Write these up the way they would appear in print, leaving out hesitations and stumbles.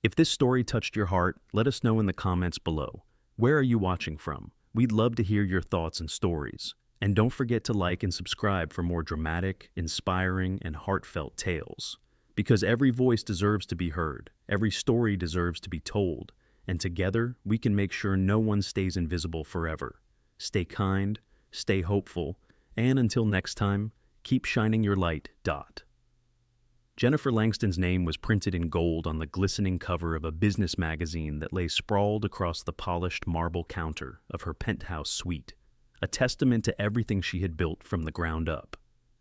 If this story touched your heart, let us know in the comments below. Where are you watching from? We'd love to hear your thoughts and stories. And don't forget to like and subscribe for more dramatic, inspiring, and heartfelt tales. Because every voice deserves to be heard, every story deserves to be told, and together we can make sure no one stays invisible forever. Stay kind, stay hopeful, and until next time, keep shining your light. Jennifer Langston's name was printed in gold on the glistening cover of a business magazine that lay sprawled across the polished marble counter of her penthouse suite, a testament to everything she had built from the ground up.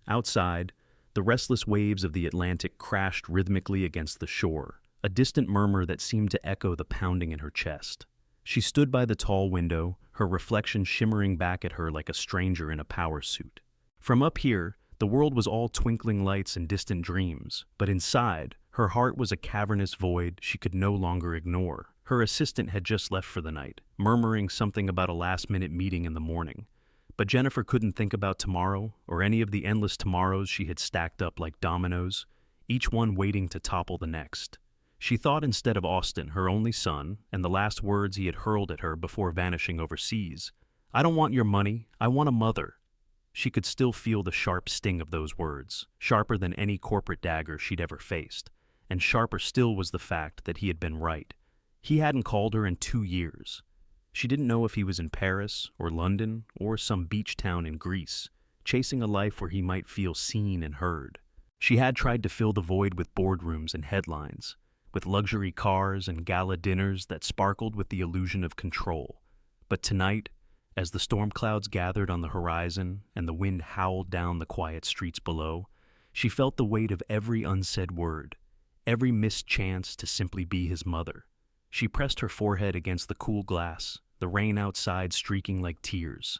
Outside, the restless waves of the Atlantic crashed rhythmically against the shore, a distant murmur that seemed to echo the pounding in her chest. She stood by the tall window, her reflection shimmering back at her like a stranger in a power suit. From up here, the world was all twinkling lights and distant dreams, but inside, her heart was a cavernous void she could no longer ignore. Her assistant had just left for the night, murmuring something about a last-minute meeting in the morning. But Jennifer couldn't think about tomorrow, or any of the endless tomorrows she had stacked up like dominoes, each one waiting to topple the next. She thought instead of Austin, her only son, and the last words he had hurled at her before vanishing overseas. "I don't want your money, I want a mother." She could still feel the sharp sting of those words, sharper than any corporate dagger she'd ever faced. And sharper still was the fact that he had been right. He hadn't called her in 2 years. She didn't know if he was in Paris, or London, or some beach town in Greece, chasing a life where he might feel seen and heard. She had tried to fill the void with boardrooms and headlines, with luxury cars and gala dinners that sparkled with the illusion of control. But tonight, as the storm clouds gathered on the horizon and the wind howled down the quiet streets below, she felt the weight of every unsaid word, every missed chance to simply be his mother. She pressed her forehead against the cool glass, the rain outside streaking like tears.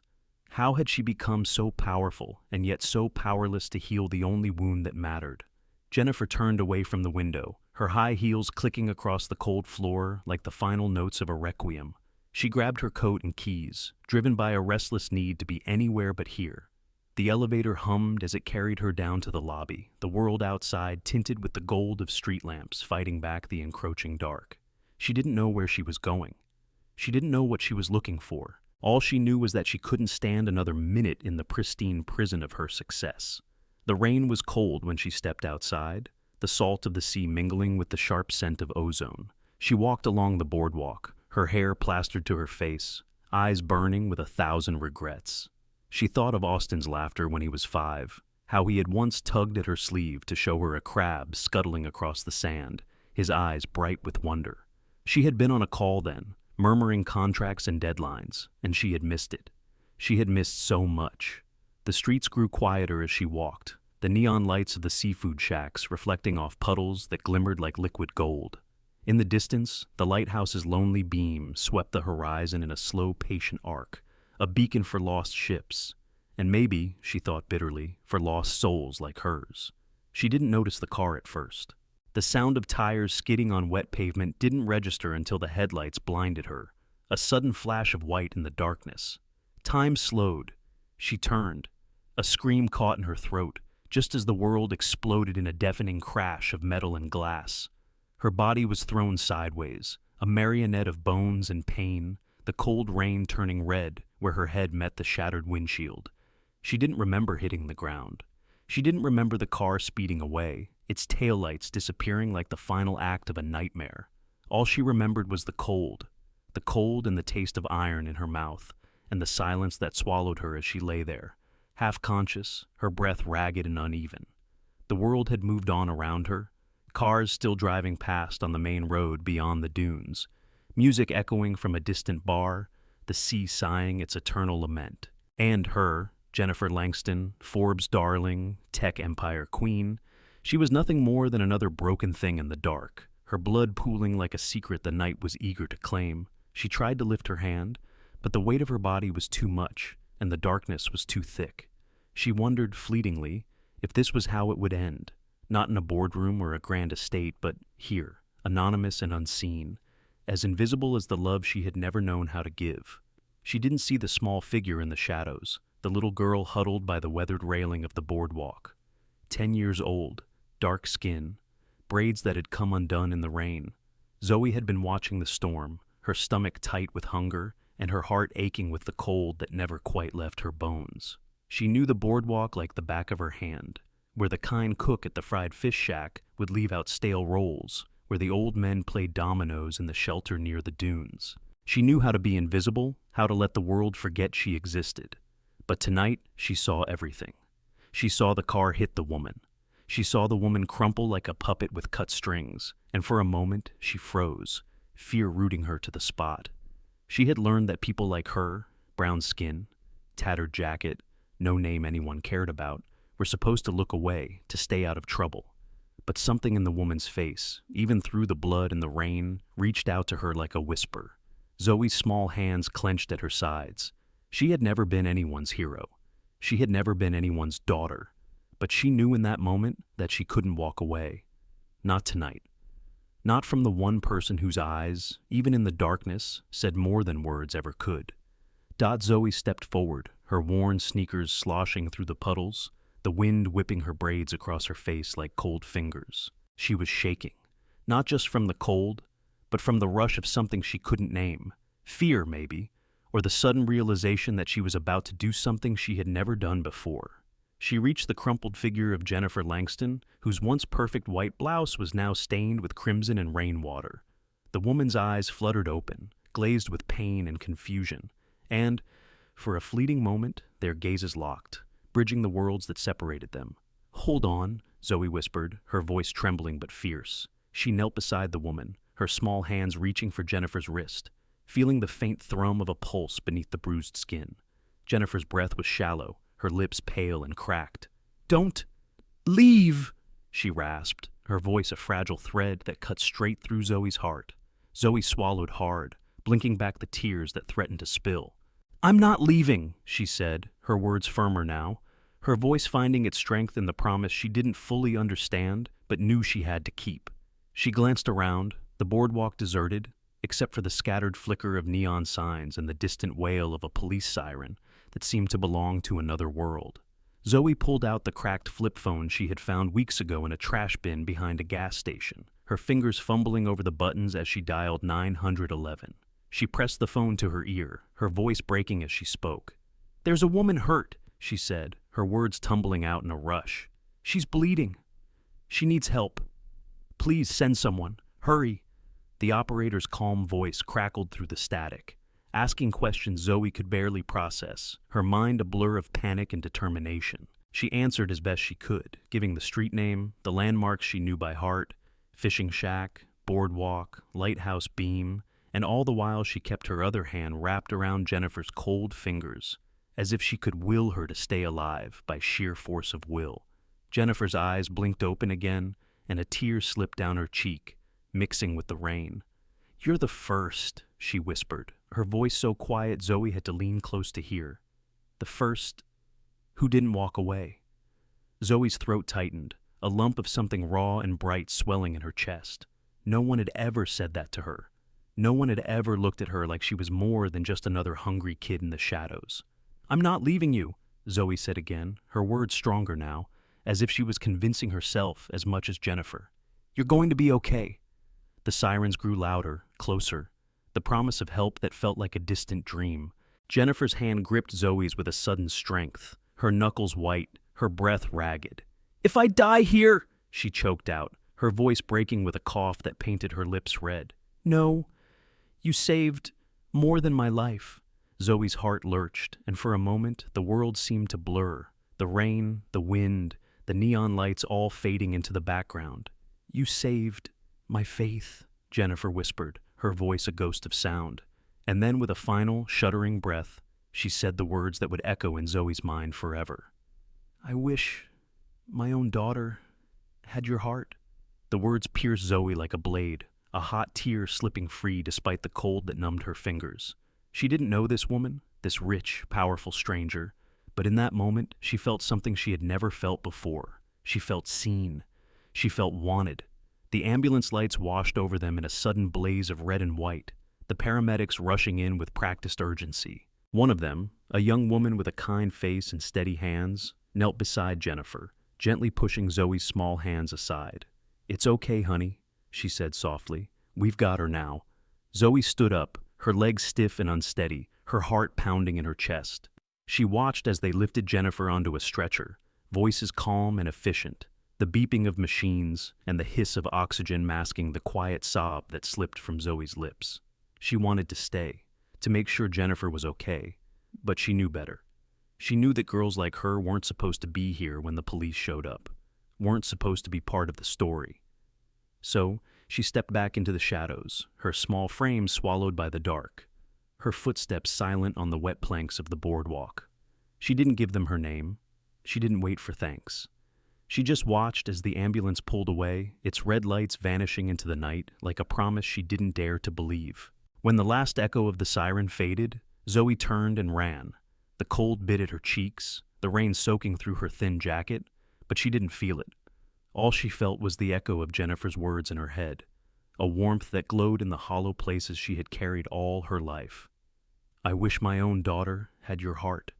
How had she become so powerful and yet so powerless to heal the only wound that mattered? Jennifer turned away from the window, her high heels clicking across the cold floor like the final notes of a requiem. She grabbed her coat and keys, driven by a restless need to be anywhere but here. The elevator hummed as it carried her down to the lobby, the world outside tinted with the gold of street lamps fighting back the encroaching dark. She didn't know where she was going. She didn't know what she was looking for. All she knew was that she couldn't stand another minute in the pristine prison of her success. The rain was cold when she stepped outside, the salt of the sea mingling with the sharp scent of ozone. She walked along the boardwalk, her hair plastered to her face, eyes burning with 1,000 regrets. She thought of Austin's laughter when he was 5, how he had once tugged at her sleeve to show her a crab scuttling across the sand, his eyes bright with wonder. She had been on a call then, murmuring contracts and deadlines, and she had missed it. She had missed so much. The streets grew quieter as she walked, the neon lights of the seafood shacks reflecting off puddles that glimmered like liquid gold. In the distance, the lighthouse's lonely beam swept the horizon in a slow, patient arc, a beacon for lost ships, and maybe, she thought bitterly, for lost souls like hers. She didn't notice the car at first. The sound of tires skidding on wet pavement didn't register until the headlights blinded her, a sudden flash of white in the darkness. Time slowed. She turned. A scream caught in her throat, just as the world exploded in a deafening crash of metal and glass. Her body was thrown sideways, a marionette of bones and pain, the cold rain turning red where her head met the shattered windshield. She didn't remember hitting the ground. She didn't remember the car speeding away, its taillights disappearing like the final act of a nightmare. All she remembered was the cold and the taste of iron in her mouth, and the silence that swallowed her as she lay there, half-conscious, her breath ragged and uneven. The world had moved on around her, cars still driving past on the main road beyond the dunes, music echoing from a distant bar, the sea sighing its eternal lament. And her, Jennifer Langston, Forbes' darling, tech empire queen, she was nothing more than another broken thing in the dark, her blood pooling like a secret the night was eager to claim. She tried to lift her hand, but the weight of her body was too much, and the darkness was too thick. She wondered fleetingly if this was how it would end. Not in a boardroom or a grand estate, but here, anonymous and unseen, as invisible as the love she had never known how to give. She didn't see the small figure in the shadows, the little girl huddled by the weathered railing of the boardwalk. 10 years old, dark skin, braids that had come undone in the rain. Zoe had been watching the storm, her stomach tight with hunger and her heart aching with the cold that never quite left her bones. She knew the boardwalk like the back of her hand, where the kind cook at the fried fish shack would leave out stale rolls, where the old men played dominoes in the shelter near the dunes. She knew how to be invisible, how to let the world forget she existed. But tonight, she saw everything. She saw the car hit the woman. She saw the woman crumple like a puppet with cut strings, and for a moment, she froze, fear rooting her to the spot. She had learned that people like her, brown skin, tattered jacket, no name anyone cared about, were supposed to look away, to stay out of trouble. But something in the woman's face, even through the blood and the rain, reached out to her like a whisper. Zoe's small hands clenched at her sides. She had never been anyone's hero. She had never been anyone's daughter. But she knew in that moment that she couldn't walk away. Not tonight. Not from the one person whose eyes, even in the darkness, said more than words ever could. Zoe stepped forward, her worn sneakers sloshing through the puddles, the wind whipping her braids across her face like cold fingers. She was shaking, not just from the cold, but from the rush of something she couldn't name. Fear, maybe, or the sudden realization that she was about to do something she had never done before. She reached the crumpled figure of Jennifer Langston, whose once perfect white blouse was now stained with crimson and rainwater. The woman's eyes fluttered open, glazed with pain and confusion, and, for a fleeting moment, their gazes locked, bridging the worlds that separated them. "Hold on," Zoe whispered, her voice trembling but fierce. She knelt beside the woman, her small hands reaching for Jennifer's wrist, feeling the faint thrum of a pulse beneath the bruised skin. Jennifer's breath was shallow, her lips pale and cracked. "Don't leave," she rasped, her voice a fragile thread that cut straight through Zoe's heart. Zoe swallowed hard, blinking back the tears that threatened to spill. "I'm not leaving," she said, her words firmer now, her voice finding its strength in the promise she didn't fully understand but knew she had to keep. She glanced around, the boardwalk deserted, except for the scattered flicker of neon signs and the distant wail of a police siren that seemed to belong to another world. Zoe pulled out the cracked flip phone she had found weeks ago in a trash bin behind a gas station, her fingers fumbling over the buttons as she dialed 911. She pressed the phone to her ear, her voice breaking as she spoke. "There's a woman hurt," she said, her words tumbling out in a rush. "She's bleeding. She needs help. Please send someone. Hurry." The operator's calm voice crackled through the static, asking questions Zoe could barely process, her mind a blur of panic and determination. She answered as best she could, giving the street name, the landmarks she knew by heart, fishing shack, boardwalk, lighthouse beam, and all the while she kept her other hand wrapped around Jennifer's cold fingers, as if she could will her to stay alive by sheer force of will. Jennifer's eyes blinked open again, and a tear slipped down her cheek, mixing with the rain. "You're the first," she whispered, her voice so quiet Zoe had to lean close to hear. "The first who didn't walk away." Zoe's throat tightened, a lump of something raw and bright swelling in her chest. No one had ever said that to her. No one had ever looked at her like she was more than just another hungry kid in the shadows. "I'm not leaving you," Zoe said again, her words stronger now, as if she was convincing herself as much as Jennifer. "You're going to be okay." The sirens grew louder, closer, the promise of help that felt like a distant dream. Jennifer's hand gripped Zoe's with a sudden strength, her knuckles white, her breath ragged. "If I die here," she choked out, her voice breaking with a cough that painted her lips red. "No, you saved more than my life." Zoe's heart lurched, and for a moment the world seemed to blur, the rain, the wind, the neon lights all fading into the background. "You saved my faith," Jennifer whispered, her voice a ghost of sound. And then with a final, shuddering breath, she said the words that would echo in Zoe's mind forever. "I wish my own daughter had your heart." The words pierced Zoe like a blade, a hot tear slipping free despite the cold that numbed her fingers. She didn't know this woman, this rich, powerful stranger, but in that moment she felt something she had never felt before. She felt seen. She felt wanted. The ambulance lights washed over them in a sudden blaze of red and white, the paramedics rushing in with practiced urgency. One of them, a young woman with a kind face and steady hands, knelt beside Jennifer, gently pushing Zoe's small hands aside. "It's okay, honey," she said softly. We've got her now. Zoe stood up, her legs stiff and unsteady, her heart pounding in her chest. She watched as they lifted Jennifer onto a stretcher, voices calm and efficient, the beeping of machines and the hiss of oxygen masking the quiet sob that slipped from Zoe's lips. She wanted to stay, to make sure Jennifer was okay, but she knew better. She knew that girls like her weren't supposed to be here when the police showed up, weren't supposed to be part of the story. So, she stepped back into the shadows, her small frame swallowed by the dark, her footsteps silent on the wet planks of the boardwalk. She didn't give them her name. She didn't wait for thanks. She just watched as the ambulance pulled away, its red lights vanishing into the night like a promise she didn't dare to believe. When the last echo of the siren faded, Zoe turned and ran. The cold bit at her cheeks, the rain soaking through her thin jacket, but she didn't feel it. All she felt was the echo of Jennifer's words in her head, a warmth that glowed in the hollow places she had carried all her life. I wish my own daughter had your heart.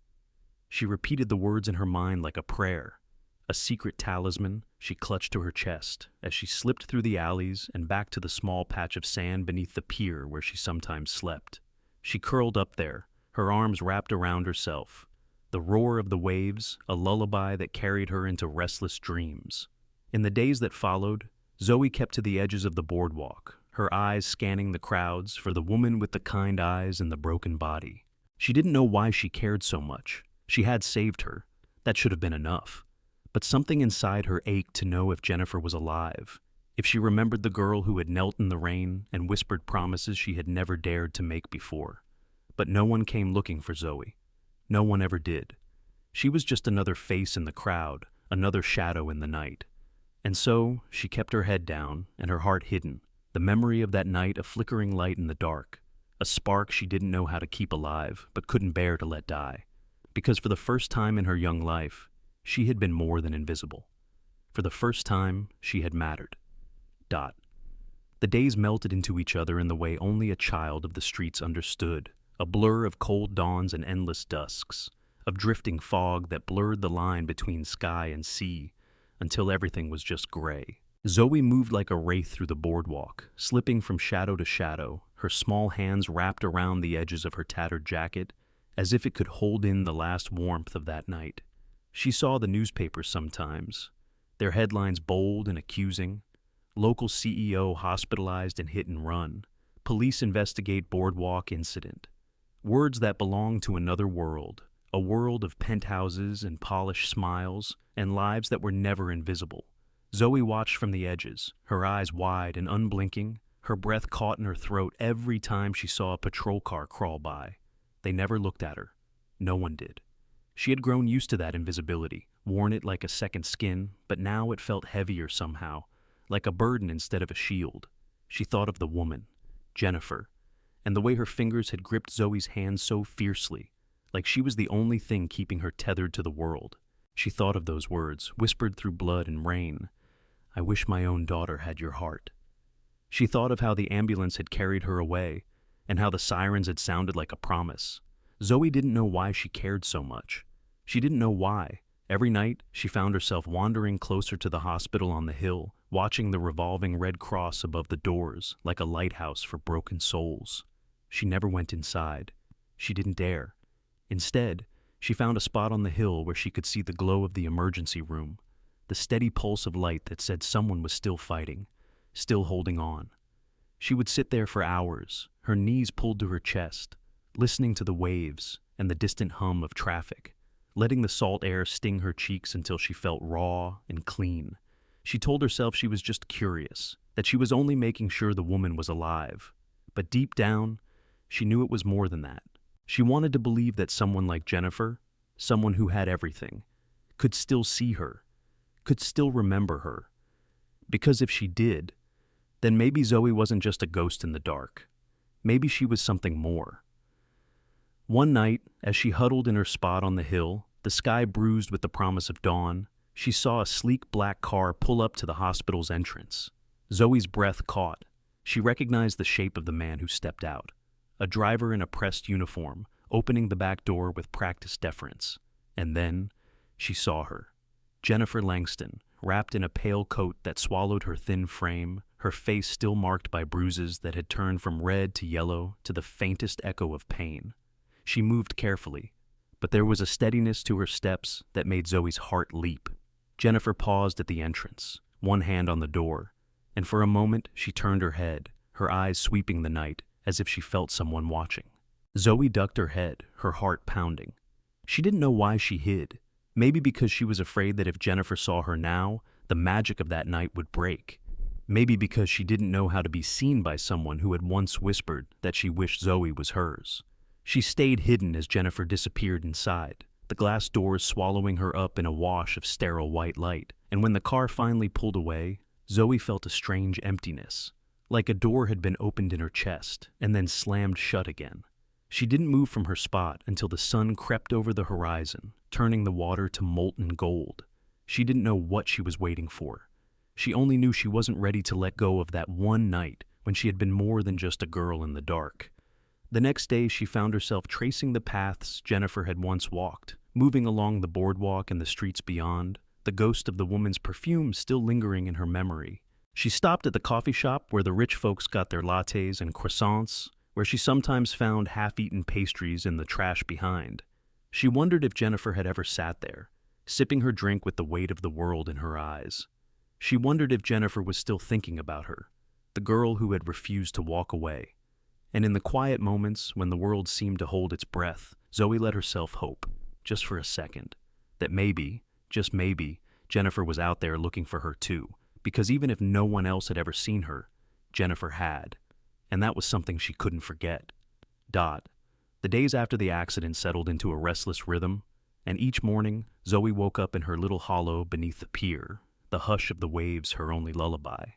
She repeated the words in her mind like a prayer, a secret talisman she clutched to her chest as she slipped through the alleys and back to the small patch of sand beneath the pier where she sometimes slept. She curled up there, her arms wrapped around herself, the roar of the waves, a lullaby that carried her into restless dreams. In the days that followed, Zoe kept to the edges of the boardwalk, her eyes scanning the crowds for the woman with the kind eyes and the broken body. She didn't know why she cared so much. She had saved her. That should have been enough. But something inside her ached to know if Jennifer was alive, if she remembered the girl who had knelt in the rain and whispered promises she had never dared to make before. But no one came looking for Zoe. No one ever did. She was just another face in the crowd, another shadow in the night. And so, she kept her head down and her heart hidden, the memory of that night a flickering light in the dark, a spark she didn't know how to keep alive but couldn't bear to let die. Because for the first time in her young life, she had been more than invisible. For the first time, she had mattered. The days melted into each other in the way only a child of the streets understood, a blur of cold dawns and endless dusks, of drifting fog that blurred the line between sky and sea, until everything was just gray. Zoe moved like a wraith through the boardwalk, slipping from shadow to shadow, her small hands wrapped around the edges of her tattered jacket, as if it could hold in the last warmth of that night. She saw the newspapers sometimes, their headlines bold and accusing. Local CEO hospitalized and hit and run. Police investigate boardwalk incident. Words that belonged to another world, a world of penthouses and polished smiles and lives that were never invisible. Zoe watched from the edges, her eyes wide and unblinking, her breath caught in her throat every time she saw a patrol car crawl by. They never looked at her. No one did. She had grown used to that invisibility, worn it like a second skin, but now it felt heavier somehow, like a burden instead of a shield. She thought of the woman, Jennifer, and the way her fingers had gripped Zoe's hand so fiercely, like she was the only thing keeping her tethered to the world. She thought of those words, whispered through blood and rain. I wish my own daughter had your heart. She thought of how the ambulance had carried her away, and how the sirens had sounded like a promise. Zoe didn't know why she cared so much. She didn't know why. Every night, she found herself wandering closer to the hospital on the hill, watching the revolving red cross above the doors like a lighthouse for broken souls. She never went inside. She didn't dare. Instead, she found a spot on the hill where she could see the glow of the emergency room, the steady pulse of light that said someone was still fighting, still holding on. She would sit there for hours, her knees pulled to her chest, listening to the waves and the distant hum of traffic, letting the salt air sting her cheeks until she felt raw and clean. She told herself she was just curious, that she was only making sure the woman was alive. But deep down, she knew it was more than that. She wanted to believe that someone like Jennifer, someone who had everything, could still see her, could still remember her. Because if she did, then maybe Zoe wasn't just a ghost in the dark. Maybe she was something more. One night, as she huddled in her spot on the hill, the sky bruised with the promise of dawn, she saw a sleek black car pull up to the hospital's entrance. Zoe's breath caught. She recognized the shape of the man who stepped out, a driver in a pressed uniform, opening the back door with practiced deference. And then, she saw her. Jennifer Langston, wrapped in a pale coat that swallowed her thin frame, her face still marked by bruises that had turned from red to yellow to the faintest echo of pain. She moved carefully, but there was a steadiness to her steps that made Zoe's heart leap. Jennifer paused at the entrance, one hand on the door, and for a moment she turned her head, her eyes sweeping the night as if she felt someone watching. Zoe ducked her head, her heart pounding. She didn't know why she hid. Maybe because she was afraid that if Jennifer saw her now, the magic of that night would break. Maybe because she didn't know how to be seen by someone who had once whispered that she wished Zoe was hers. She stayed hidden as Jennifer disappeared inside, the glass doors swallowing her up in a wash of sterile white light. And when the car finally pulled away, Zoe felt a strange emptiness, like a door had been opened in her chest and then slammed shut again. She didn't move from her spot until the sun crept over the horizon, turning the water to molten gold. She didn't know what she was waiting for. She only knew she wasn't ready to let go of that one night when she had been more than just a girl in the dark. The next day, she found herself tracing the paths Jennifer had once walked, moving along the boardwalk and the streets beyond, the ghost of the woman's perfume still lingering in her memory. She stopped at the coffee shop where the rich folks got their lattes and croissants, where she sometimes found half-eaten pastries in the trash behind. She wondered if Jennifer had ever sat there, sipping her drink with the weight of the world in her eyes. She wondered if Jennifer was still thinking about her, the girl who had refused to walk away. And in the quiet moments when the world seemed to hold its breath, Zoe let herself hope, just for a second, that maybe, just maybe, Jennifer was out there looking for her too, because even if no one else had ever seen her, Jennifer had. And that was something she couldn't forget. The days after the accident settled into a restless rhythm, and each morning Zoe woke up in her little hollow beneath the pier, the hush of the waves her only lullaby.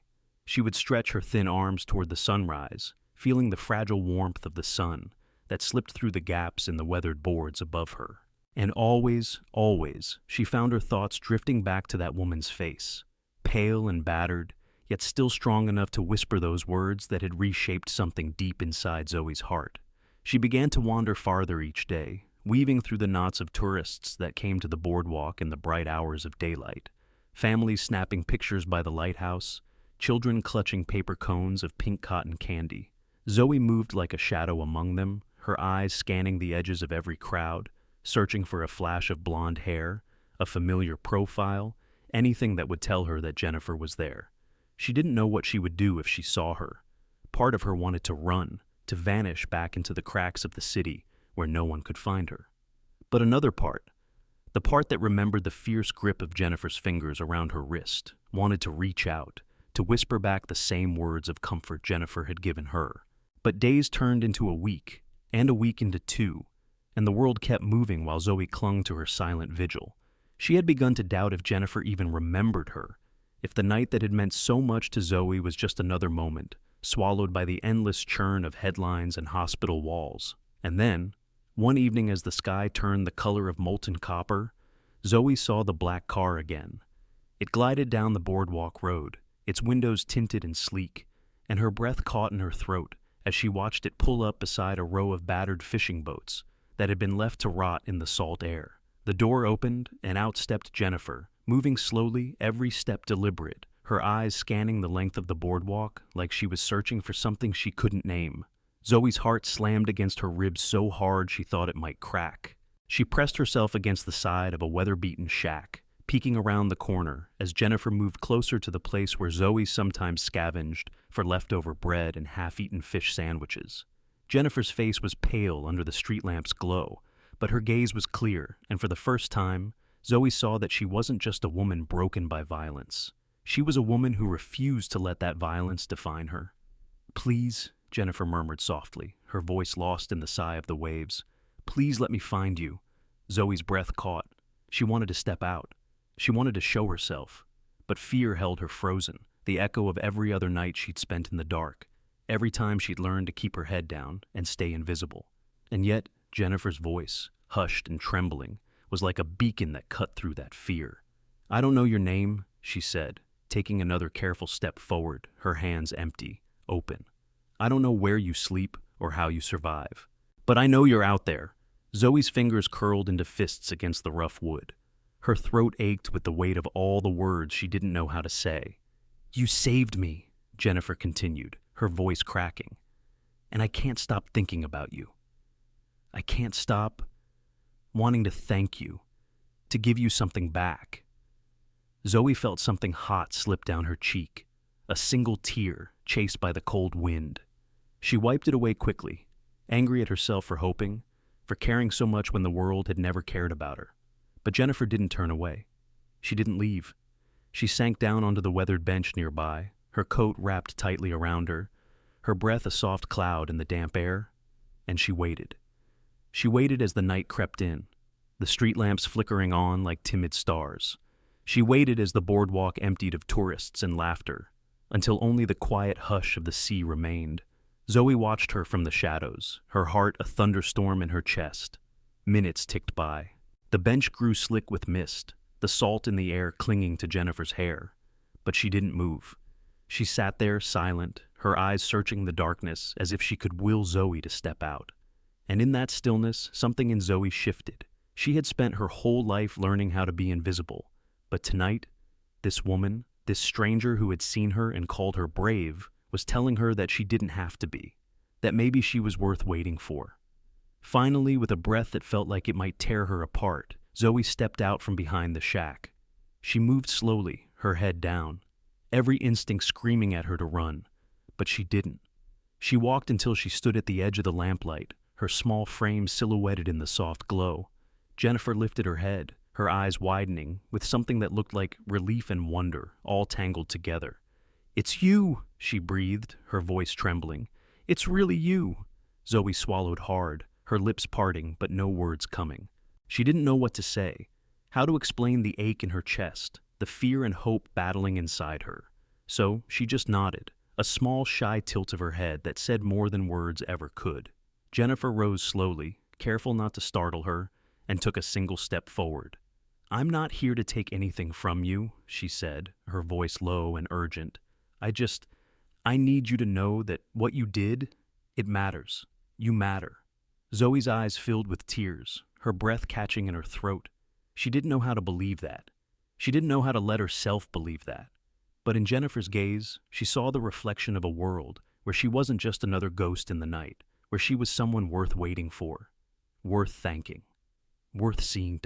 She would stretch her thin arms toward the sunrise, feeling the fragile warmth of the sun that slipped through the gaps in the weathered boards above her. And always, always, she found her thoughts drifting back to that woman's face, pale and battered, yet still strong enough to whisper those words that had reshaped something deep inside Zoe's heart. She began to wander farther each day, weaving through the knots of tourists that came to the boardwalk in the bright hours of daylight, families snapping pictures by the lighthouse, children clutching paper cones of pink cotton candy. Zoe moved like a shadow among them, her eyes scanning the edges of every crowd, searching for a flash of blonde hair, a familiar profile, anything that would tell her that Jennifer was there. She didn't know what she would do if she saw her. Part of her wanted to run, to vanish back into the cracks of the city where no one could find her. But another part, the part that remembered the fierce grip of Jennifer's fingers around her wrist, wanted to reach out, to whisper back the same words of comfort Jennifer had given her. But days turned into a week, and a week into two, and the world kept moving while Zoe clung to her silent vigil. She had begun to doubt if Jennifer even remembered her, if the night that had meant so much to Zoe was just another moment, swallowed by the endless churn of headlines and hospital walls. And then, one evening as the sky turned the color of molten copper, Zoe saw the black car again. It glided down the boardwalk road, its windows tinted and sleek, and her breath caught in her throat as she watched it pull up beside a row of battered fishing boats that had been left to rot in the salt air. The door opened, and out stepped Jennifer, moving slowly, every step deliberate, her eyes scanning the length of the boardwalk like she was searching for something she couldn't name. Zoe's heart slammed against her ribs so hard she thought it might crack. She pressed herself against the side of a weather-beaten shack, peeking around the corner as Jennifer moved closer to the place where Zoe sometimes scavenged for leftover bread and half-eaten fish sandwiches. Jennifer's face was pale under the street lamp's glow, but her gaze was clear, and for the first time, Zoe saw that she wasn't just a woman broken by violence. She was a woman who refused to let that violence define her. "Please," Jennifer murmured softly, her voice lost in the sigh of the waves. "Please let me find you." Zoe's breath caught. She wanted to step out. She wanted to show herself. But fear held her frozen, the echo of every other night she'd spent in the dark, every time she'd learned to keep her head down and stay invisible. And yet, Jennifer's voice, hushed and trembling, was like a beacon that cut through that fear. "I don't know your name," she said, taking another careful step forward, her hands empty, open. "I don't know where you sleep or how you survive. But I know you're out there." Zoe's fingers curled into fists against the rough wood. Her throat ached with the weight of all the words she didn't know how to say. "You saved me," Jennifer continued, her voice cracking. And I can't stop thinking about you. I can't stop wanting to thank you, to give you something back. Zoe felt something hot slip down her cheek, a single tear chased by the cold wind. She wiped it away quickly, angry at herself for hoping, for caring so much when the world had never cared about her. But Jennifer didn't turn away. She didn't leave. She sank down onto the weathered bench nearby, her coat wrapped tightly around her breath a soft cloud in the damp air, and she waited. She waited as the night crept in, the street lamps flickering on like timid stars. She waited as the boardwalk emptied of tourists and laughter, until only the quiet hush of the sea remained. Zoe watched her from the shadows, her heart a thunderstorm in her chest. Minutes ticked by. The bench grew slick with mist, the salt in the air clinging to Jennifer's hair. But she didn't move. She sat there silent, her eyes searching the darkness as if she could will Zoe to step out. And in that stillness, something in Zoe shifted. She had spent her whole life learning how to be invisible. But tonight, this woman, this stranger who had seen her and called her brave, was telling her that she didn't have to be, that maybe she was worth waiting for. Finally, with a breath that felt like it might tear her apart, Zoe stepped out from behind the shack. She moved slowly, her head down, every instinct screaming at her to run, but she didn't. She walked until she stood at the edge of the lamplight, her small frame silhouetted in the soft glow. Jennifer lifted her head, her eyes widening, with something that looked like relief and wonder, all tangled together. "It's you," she breathed, her voice trembling. "It's really you." Zoe swallowed hard, her lips parting but no words coming. She didn't know what to say, how to explain the ache in her chest, the fear and hope battling inside her. So she just nodded, a small shy tilt of her head that said more than words ever could. Jennifer rose slowly, careful not to startle her, and took a single step forward. "I'm not here to take anything from you," she said, her voice low and urgent. I need you to know that what you did, it matters. You matter." Zoe's eyes filled with tears, her breath catching in her throat. She didn't know how to believe that. She didn't know how to let herself believe that. But in Jennifer's gaze, she saw the reflection of a world where she wasn't just another ghost in the night, where she was someone worth waiting for, worth thanking, worth seeing.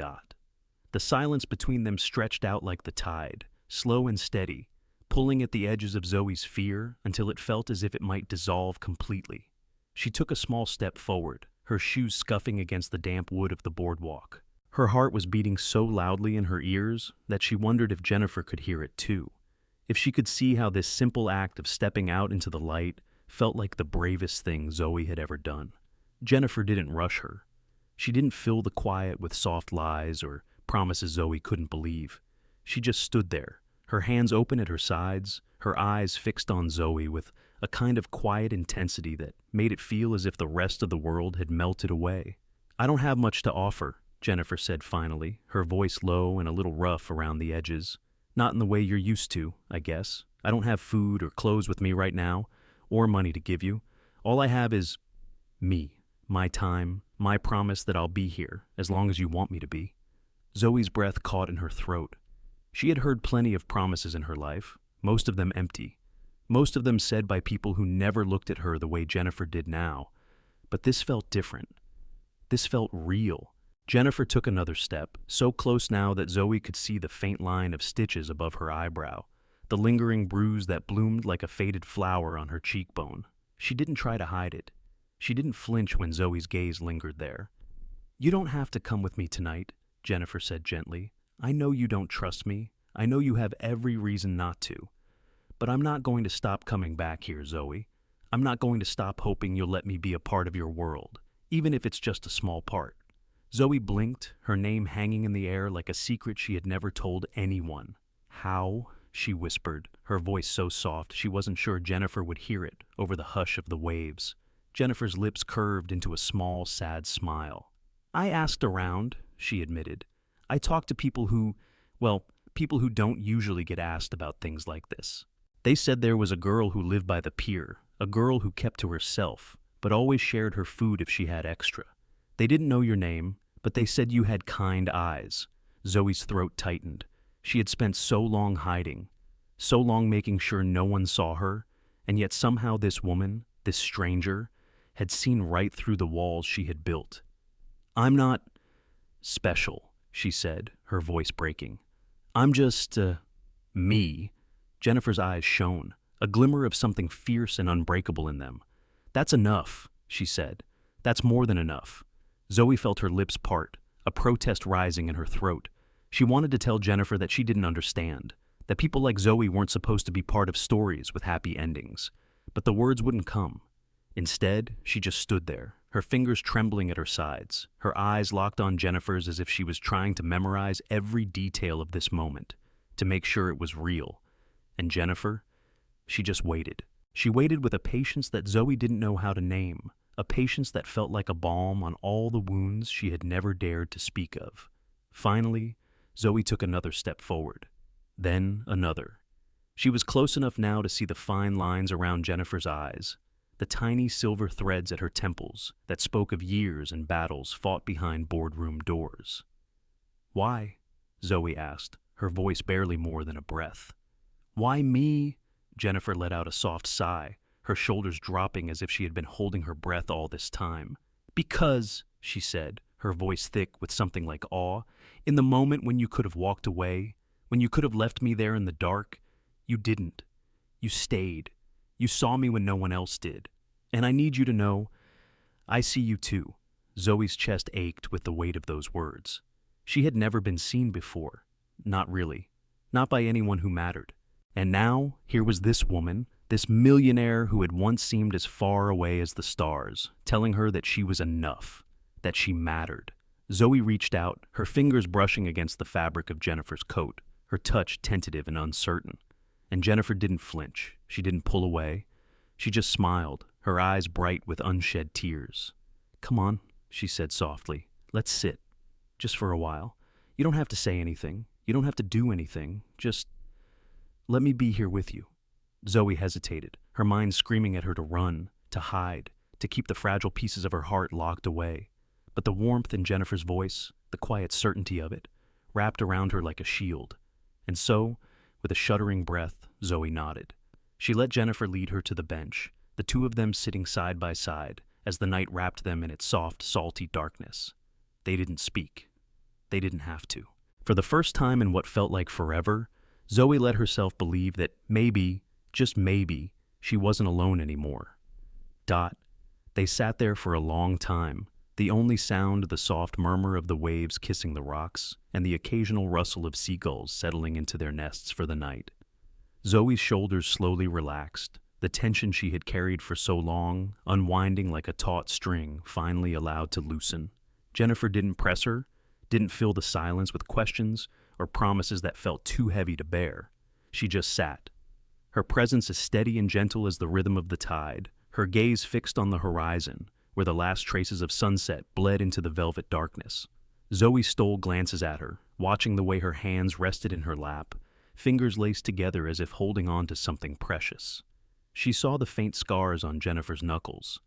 The silence between them stretched out like the tide, slow and steady, pulling at the edges of Zoe's fear until it felt as if it might dissolve completely. She took a small step forward, her shoes scuffing against the damp wood of the boardwalk. Her heart was beating so loudly in her ears that she wondered if Jennifer could hear it too, if she could see how this simple act of stepping out into the light felt like the bravest thing Zoe had ever done. Jennifer didn't rush her. She didn't fill the quiet with soft lies or promises Zoe couldn't believe. She just stood there, her hands open at her sides, her eyes fixed on Zoe with a kind of quiet intensity that made it feel as if the rest of the world had melted away. "I don't have much to offer," Jennifer said finally, her voice low and a little rough around the edges. "Not in the way you're used to, I guess. I don't have food or clothes with me right now, or money to give you. All I have is me, my time, my promise that I'll be here as long as you want me to be." Zoe's breath caught in her throat. She had heard plenty of promises in her life, most of them empty, most of them said by people who never looked at her the way Jennifer did now. But this felt different. This felt real. Jennifer took another step, so close now that Zoe could see the faint line of stitches above her eyebrow, the lingering bruise that bloomed like a faded flower on her cheekbone. She didn't try to hide it. She didn't flinch when Zoe's gaze lingered there. "You don't have to come with me tonight," Jennifer said gently. "I know you don't trust me. I know you have every reason not to. But I'm not going to stop coming back here, Zoe. I'm not going to stop hoping you'll let me be a part of your world, even if it's just a small part." Zoe blinked, her name hanging in the air like a secret she had never told anyone. "How?" she whispered, her voice so soft she wasn't sure Jennifer would hear it over the hush of the waves. Jennifer's lips curved into a small, sad smile. "I asked around," she admitted. "I talked to people who don't usually get asked about things like this. They said there was a girl who lived by the pier, a girl who kept to herself, but always shared her food if she had extra. They didn't know your name, but they said you had kind eyes." Zoe's throat tightened. She had spent so long hiding, so long making sure no one saw her, And yet somehow this woman, this stranger, had seen right through the walls she had built. "I'm not special," she said, her voice breaking. "I'm just, me." Jennifer's eyes shone, a glimmer of something fierce and unbreakable in them. "That's enough," she said. "That's more than enough." Zoe felt her lips part, a protest rising in her throat. She wanted to tell Jennifer that she didn't understand, that people like Zoe weren't supposed to be part of stories with happy endings. But the words wouldn't come. Instead, she just stood there, her fingers trembling at her sides, her eyes locked on Jennifer's as if she was trying to memorize every detail of this moment, to make sure it was real. And Jennifer, she just waited. She waited with a patience that Zoe didn't know how to name, a patience that felt like a balm on all the wounds she had never dared to speak of. Finally, Zoe took another step forward, then another. She was close enough now to see the fine lines around Jennifer's eyes, the tiny silver threads at her temples that spoke of years and battles fought behind boardroom doors. "Why?" Zoe asked, her voice barely more than a breath. "Why me?" Jennifer let out a soft sigh, her shoulders dropping as if she had been holding her breath all this time. "Because," she said, her voice thick with something like awe, "in the moment when you could have walked away, when you could have left me there in the dark, you didn't. You stayed. You saw me when no one else did. And I need you to know, I see you too." Zoe's chest ached with the weight of those words. She had never been seen before. Not really. Not by anyone who mattered. And now, here was this woman, this millionaire who had once seemed as far away as the stars, telling her that she was enough, that she mattered. Zoe reached out, her fingers brushing against the fabric of Jennifer's coat, her touch tentative and uncertain. And Jennifer didn't flinch. She didn't pull away. She just smiled, her eyes bright with unshed tears. "Come on," she said softly. "Let's sit. Just for a while. You don't have to say anything. You don't have to do anything. Just let me be here with you." Zoe hesitated, her mind screaming at her to run, to hide, to keep the fragile pieces of her heart locked away. But the warmth in Jennifer's voice, the quiet certainty of it, wrapped around her like a shield. And so, with a shuddering breath, Zoe nodded. She let Jennifer lead her to the bench, the two of them sitting side by side, as the night wrapped them in its soft, salty darkness. They didn't speak. They didn't have to. For the first time in what felt like forever, Zoe let herself believe that maybe, just maybe, she wasn't alone anymore. They sat there for a long time, the only sound the soft murmur of the waves kissing the rocks and the occasional rustle of seagulls settling into their nests for the night. Zoe's shoulders slowly relaxed, the tension she had carried for so long, unwinding like a taut string, finally allowed to loosen. Jennifer didn't press her, didn't fill the silence with questions or promises that felt too heavy to bear. She just sat, her presence as steady and gentle as the rhythm of the tide, her gaze fixed on the horizon, where the last traces of sunset bled into the velvet darkness. Zoe stole glances at her, watching the way her hands rested in her lap, fingers laced together as if holding on to something precious. She saw the faint scars on Jennifer's knuckles,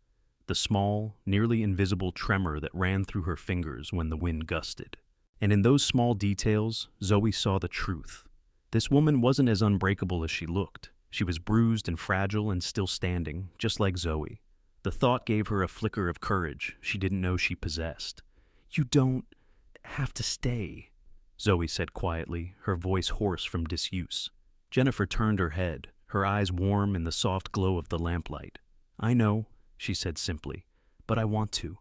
the small, nearly invisible tremor that ran through her fingers when the wind gusted. And in those small details, Zoe saw the truth. This woman wasn't as unbreakable as she looked. She was bruised and fragile and still standing, just like Zoe. The thought gave her a flicker of courage she didn't know she possessed. "You don't have to stay," Zoe said quietly, her voice hoarse from disuse. Jennifer turned her head, her eyes warm in the soft glow of the lamplight. "I know," she said simply, "but I want to."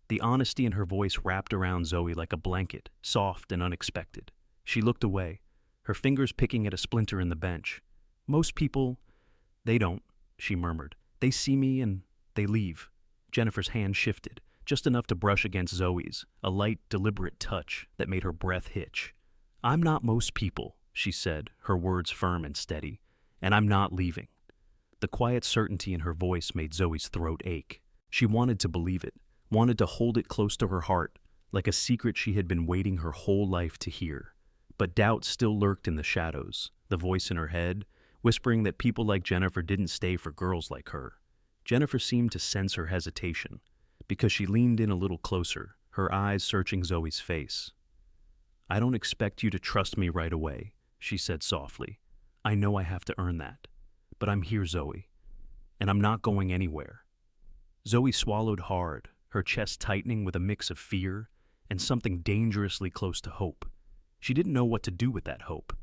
The honesty in her voice wrapped around Zoe like a blanket, soft and unexpected. She looked away, her fingers picking at a splinter in the bench. "Most people, they don't," she murmured. "They see me and they leave." Jennifer's hand shifted, just enough to brush against Zoe's, a light, deliberate touch that made her breath hitch. "I'm not most people," she said, her words firm and steady, "and I'm not leaving." The quiet certainty in her voice made Zoe's throat ache. She wanted to believe it, wanted to hold it close to her heart, like a secret she had been waiting her whole life to hear. But doubt still lurked in the shadows, the voice in her head, whispering that people like Jennifer didn't stay for girls like her. Jennifer seemed to sense her hesitation, because she leaned in a little closer, her eyes searching Zoe's face. "I don't expect you to trust me right away," she said softly. "I know I have to earn that. But I'm here, Zoe. and I'm not going anywhere." Zoe swallowed hard, her chest tightening with a mix of fear and something dangerously close to hope. She didn't know what to do with that hope.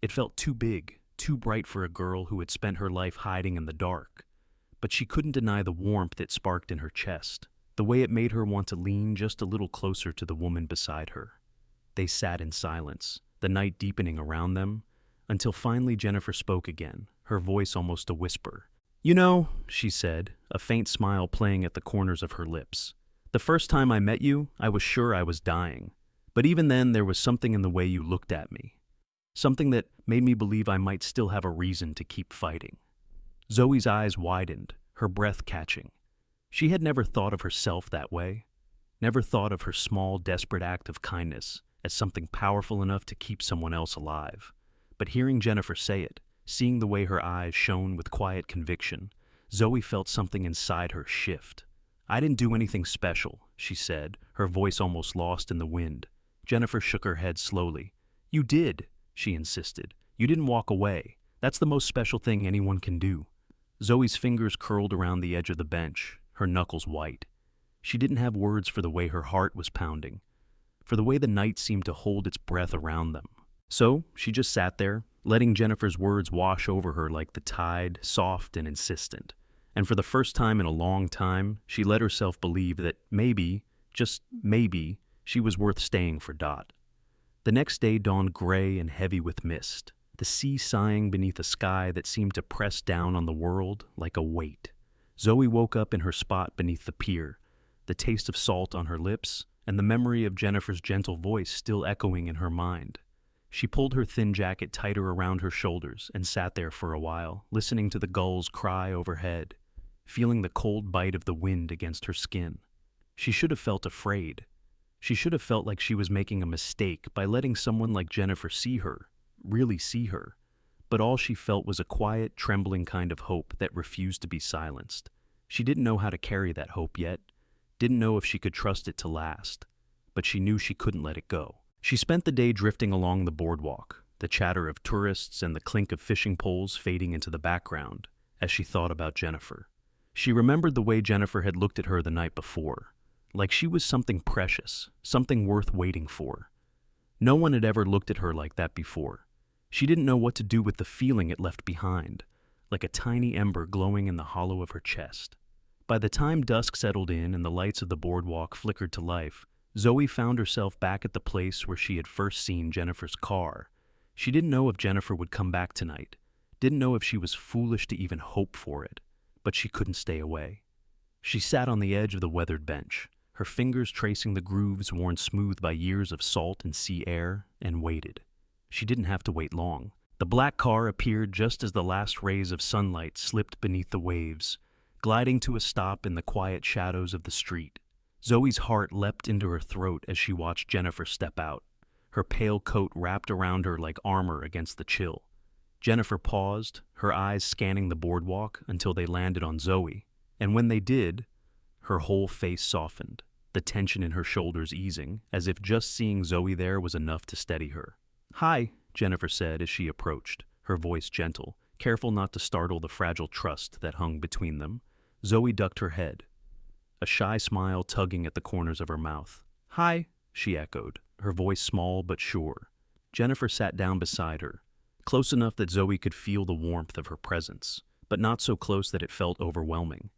It felt too big, too bright for a girl who had spent her life hiding in the dark. But she couldn't deny the warmth it sparked in her chest, the way it made her want to lean just a little closer to the woman beside her. They sat in silence, the night deepening around them, until finally Jennifer spoke again, her voice almost a whisper. "You know," she said, a faint smile playing at the corners of her lips, "the first time I met you, I was sure I was dying. But even then, there was something in the way you looked at me. Something that made me believe I might still have a reason to keep fighting." Zoe's eyes widened, her breath catching. She had never thought of herself that way, never thought of her small, desperate act of kindness as something powerful enough to keep someone else alive. But hearing Jennifer say it, seeing the way her eyes shone with quiet conviction, Zoe felt something inside her shift. "I didn't do anything special," she said, her voice almost lost in the wind. Jennifer shook her head slowly. "You did," she insisted. "You didn't walk away. That's the most special thing anyone can do." Zoe's fingers curled around the edge of the bench, her knuckles white. She didn't have words for the way her heart was pounding, for the way the night seemed to hold its breath around them. So she just sat there, letting Jennifer's words wash over her like the tide, soft and insistent. And for the first time in a long time, she let herself believe that maybe, just maybe, she was worth staying for Dot. The next day dawned gray and heavy with mist, the sea sighing beneath a sky that seemed to press down on the world like a weight. Zoe woke up in her spot beneath the pier, the taste of salt on her lips, and the memory of Jennifer's gentle voice still echoing in her mind. She pulled her thin jacket tighter around her shoulders and sat there for a while, listening to the gulls cry overhead, feeling the cold bite of the wind against her skin. She should have felt afraid. She should have felt like she was making a mistake by letting someone like Jennifer see her, really see her. But all she felt was a quiet, trembling kind of hope that refused to be silenced. She didn't know how to carry that hope yet, didn't know if she could trust it to last, but she knew she couldn't let it go. She spent the day drifting along the boardwalk, the chatter of tourists and the clink of fishing poles fading into the background, as she thought about Jennifer. She remembered the way Jennifer had looked at her the night before, like she was something precious, something worth waiting for. No one had ever looked at her like that before. She didn't know what to do with the feeling it left behind, like a tiny ember glowing in the hollow of her chest. By the time dusk settled in and the lights of the boardwalk flickered to life, Zoe found herself back at the place where she had first seen Jennifer's car. She didn't know if Jennifer would come back tonight, didn't know if she was foolish to even hope for it, but she couldn't stay away. She sat on the edge of the weathered bench, her fingers tracing the grooves worn smooth by years of salt and sea air, and waited. She didn't have to wait long. The black car appeared just as the last rays of sunlight slipped beneath the waves, gliding to a stop in the quiet shadows of the street. Zoe's heart leapt into her throat as she watched Jennifer step out, her pale coat wrapped around her like armor against the chill. Jennifer paused, her eyes scanning the boardwalk until they landed on Zoe, and when they did, her whole face softened, the tension in her shoulders easing, as if just seeing Zoe there was enough to steady her. "Hi," Jennifer said as she approached, her voice gentle, careful not to startle the fragile trust that hung between them. Zoe ducked her head, a shy smile tugging at the corners of her mouth. "Hi," she echoed, her voice small but sure. Jennifer sat down beside her, close enough that Zoe could feel the warmth of her presence, but not so close that it felt overwhelming.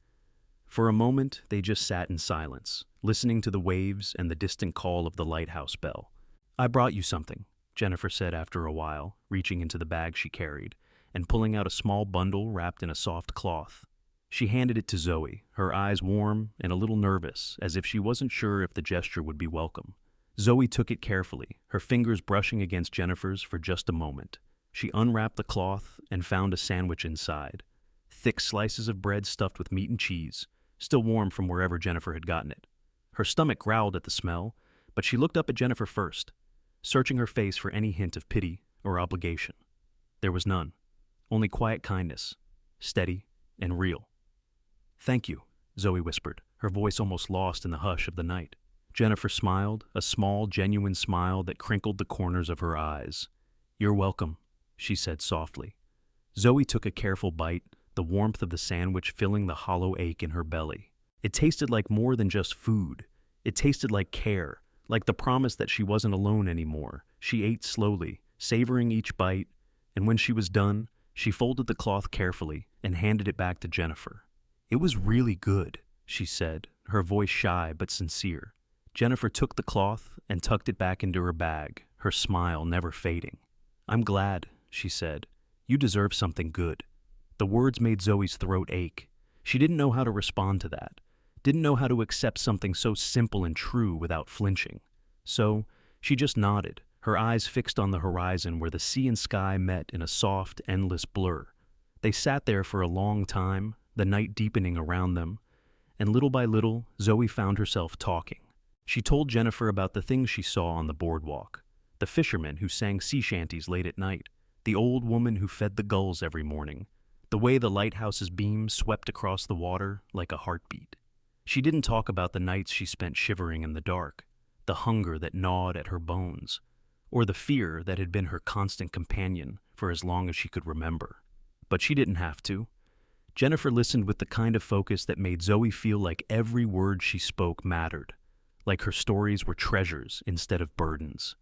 For a moment, they just sat in silence, listening to the waves and the distant call of the lighthouse bell. "I brought you something," Jennifer said after a while, reaching into the bag she carried, and pulling out a small bundle wrapped in a soft cloth. She handed it to Zoe, her eyes warm and a little nervous, as if she wasn't sure if the gesture would be welcome. Zoe took it carefully, her fingers brushing against Jennifer's for just a moment. She unwrapped the cloth and found a sandwich inside. Thick slices of bread stuffed with meat and cheese, still warm from wherever Jennifer had gotten it. Her stomach growled at the smell, but she looked up at Jennifer first, searching her face for any hint of pity or obligation. There was none, only quiet kindness, steady and real. "Thank you," Zoe whispered, her voice almost lost in the hush of the night. Jennifer smiled, a small, genuine smile that crinkled the corners of her eyes. "You're welcome," she said softly. Zoe took a careful bite, the warmth of the sandwich filling the hollow ache in her belly. It tasted like more than just food. It tasted like care, like the promise that she wasn't alone anymore. She ate slowly, savoring each bite, and when she was done, she folded the cloth carefully and handed it back to Jennifer. "It was really good," she said, her voice shy but sincere. Jennifer took the cloth and tucked it back into her bag, her smile never fading. "I'm glad," she said. "You deserve something good." The words made Zoe's throat ache. She didn't know how to respond to that, didn't know how to accept something so simple and true without flinching. So she just nodded, her eyes fixed on the horizon where the sea and sky met in a soft, endless blur. They sat there for a long time, the night deepening around them, and little by little, Zoe found herself talking. She told Jennifer about the things she saw on the boardwalk, the fishermen who sang sea shanties late at night, the old woman who fed the gulls every morning, the way the lighthouse's beams swept across the water like a heartbeat. She didn't talk about the nights she spent shivering in the dark, the hunger that gnawed at her bones, or the fear that had been her constant companion for as long as she could remember. But she didn't have to. Jennifer listened with the kind of focus that made Zoe feel like every word she spoke mattered, like her stories were treasures instead of burdens.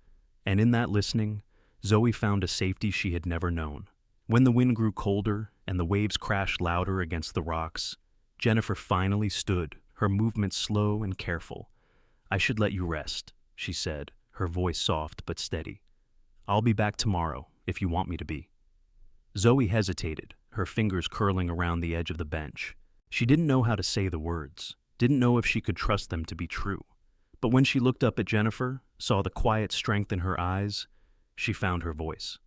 And in that listening, Zoe found a safety she had never known. When the wind grew colder and the waves crashed louder against the rocks, Jennifer finally stood, her movements slow and careful. "I should let you rest," she said, her voice soft but steady. "I'll be back tomorrow, if you want me to be." Zoe hesitated, her fingers curling around the edge of the bench. She didn't know how to say the words, didn't know if she could trust them to be true. But when she looked up at Jennifer, saw the quiet strength in her eyes, she found her voice.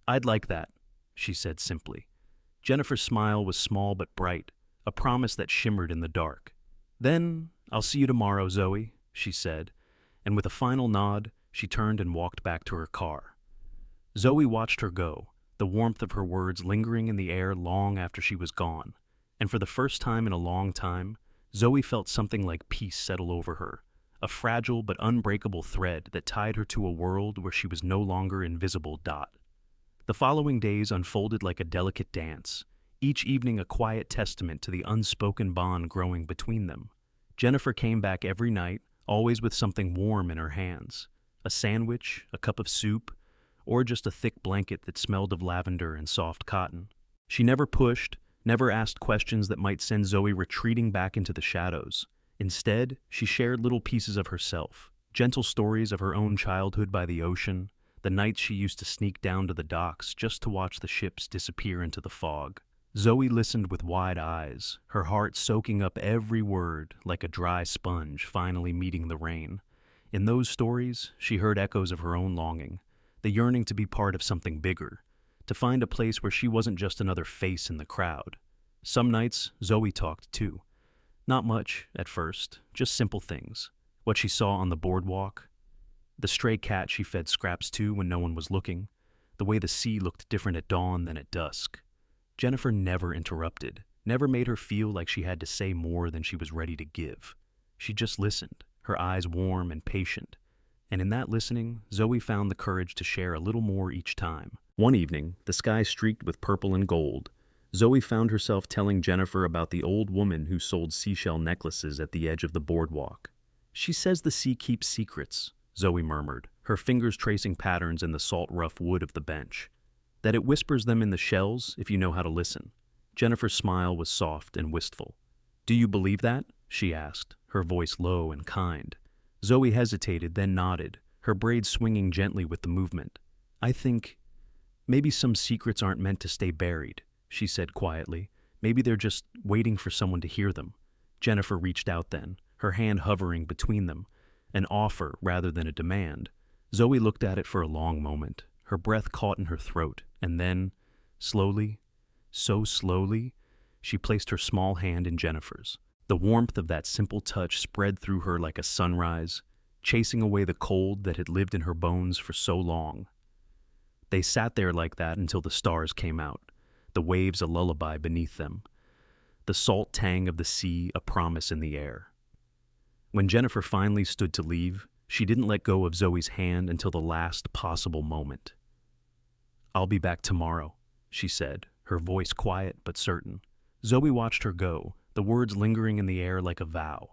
"I'd like that," she said simply. Jennifer's smile was small but bright, a promise that shimmered in the dark. "Then, I'll see you tomorrow, Zoe," she said, and with a final nod, she turned and walked back to her car. Zoe watched her go, the warmth of her words lingering in the air long after she was gone, and for the first time in a long time, Zoe felt something like peace settle over her, a fragile but unbreakable thread that tied her to a world where she was no longer invisible dot. The following days unfolded like a delicate dance, each evening a quiet testament to the unspoken bond growing between them. Jennifer came back every night, always with something warm in her hands, a sandwich, a cup of soup, or just a thick blanket that smelled of lavender and soft cotton. She never pushed, never asked questions that might send Zoe retreating back into the shadows. Instead, she shared little pieces of herself, gentle stories of her own childhood by the ocean, the nights she used to sneak down to the docks just to watch the ships disappear into the fog. Zoe listened with wide eyes, her heart soaking up every word like a dry sponge finally meeting the rain. In those stories, she heard echoes of her own longing, the yearning to be part of something bigger, to find a place where she wasn't just another face in the crowd. Some nights, Zoe talked too. Not much, at first, just simple things. What she saw on the boardwalk, the stray cat she fed scraps to when no one was looking, the way the sea looked different at dawn than at dusk. Jennifer never interrupted, never made her feel like she had to say more than she was ready to give. She just listened, her eyes warm and patient. And in that listening, Zoe found the courage to share a little more each time. One evening, the sky streaked with purple and gold. Zoe found herself telling Jennifer about the old woman who sold seashell necklaces at the edge of the boardwalk. "She says the sea keeps secrets," Zoe murmured, her fingers tracing patterns in the salt-rough wood of the bench. "That it whispers them in the shells if you know how to listen." Jennifer's smile was soft and wistful. "Do you believe that?" she asked, her voice low and kind. Zoe hesitated, then nodded, her braids swinging gently with the movement. "I think maybe some secrets aren't meant to stay buried," she said quietly. "Maybe they're just waiting for someone to hear them." Jennifer reached out then, her hand hovering between them, an offer rather than a demand. Zoe looked at it for a long moment, her breath caught in her throat, and then, slowly, so slowly, she placed her small hand in Jennifer's. The warmth of that simple touch spread through her like a sunrise, chasing away the cold that had lived in her bones for so long. They sat there like that until the stars came out, the waves a lullaby beneath them, the salt tang of the sea a promise in the air. When Jennifer finally stood to leave, she didn't let go of Zoe's hand until the last possible moment. "I'll be back tomorrow," she said, her voice quiet but certain. Zoe watched her go, the words lingering in the air like a vow.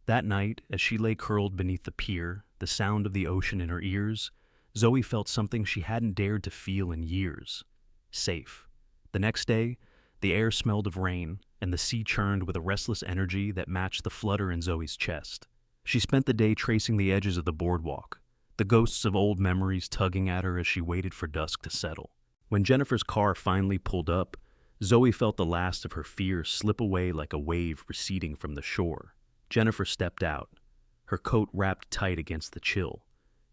That night, as she lay curled beneath the pier, the sound of the ocean in her ears, Zoe felt something she hadn't dared to feel in years. Safe. The next day, the air smelled of rain, and the sea churned with a restless energy that matched the flutter in Zoe's chest. She spent the day tracing the edges of the boardwalk, the ghosts of old memories tugging at her as she waited for dusk to settle. When Jennifer's car finally pulled up, Zoe felt the last of her fear slip away like a wave receding from the shore. Jennifer stepped out, her coat wrapped tight against the chill,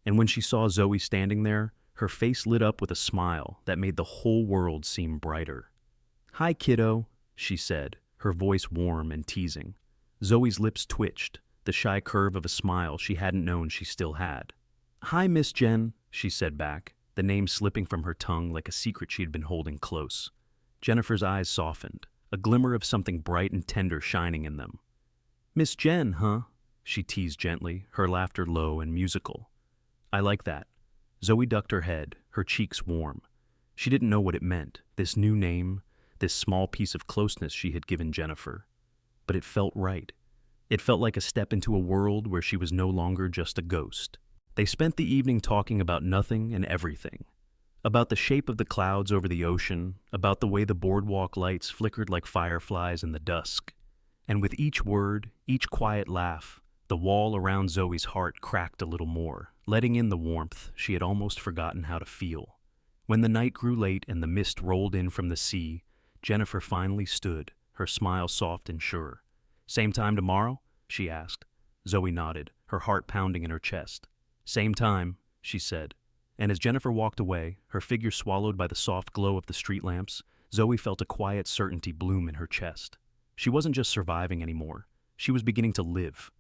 and when she saw Zoe standing there, her face lit up with a smile that made the whole world seem brighter. "Hi, kiddo," she said, her voice warm and teasing. Zoe's lips twitched, the shy curve of a smile she hadn't known she still had. "Hi, Miss Jen," she said back, the name slipping from her tongue like a secret she had been holding close. Jennifer's eyes softened, a glimmer of something bright and tender shining in them. "Miss Jen, huh?" she teased gently, her laughter low and musical. "I like that." Zoe ducked her head, her cheeks warm. She didn't know what it meant, this new name, this small piece of closeness she had given Jennifer. But it felt right. It felt like a step into a world where she was no longer just a ghost. They spent the evening talking about nothing and everything. About the shape of the clouds over the ocean, about the way the boardwalk lights flickered like fireflies in the dusk. And with each word, each quiet laugh, the wall around Zoe's heart cracked a little more, letting in the warmth she had almost forgotten how to feel. When the night grew late and the mist rolled in from the sea, Jennifer finally stood, her smile soft and sure. "Same time tomorrow?" she asked. Zoe nodded, her heart pounding in her chest. "Same time," she said. And as Jennifer walked away, her figure swallowed by the soft glow of the street lamps, Zoe felt a quiet certainty bloom in her chest. She wasn't just surviving anymore. She was beginning to live.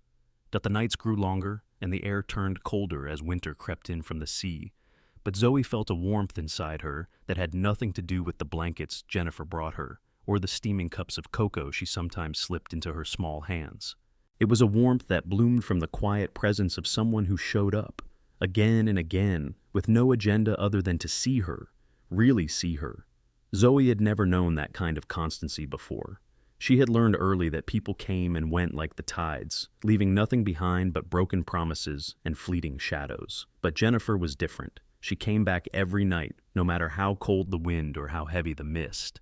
That the nights grew longer, and the air turned colder as winter crept in from the sea. But Zoe felt a warmth inside her that had nothing to do with the blankets Jennifer brought her, or the steaming cups of cocoa she sometimes slipped into her small hands. It was a warmth that bloomed from the quiet presence of someone who showed up, again and again, with no agenda other than to see her, really see her. Zoe had never known that kind of constancy before. She had learned early that people came and went like the tides, leaving nothing behind but broken promises and fleeting shadows. But Jennifer was different. She came back every night, no matter how cold the wind or how heavy the mist.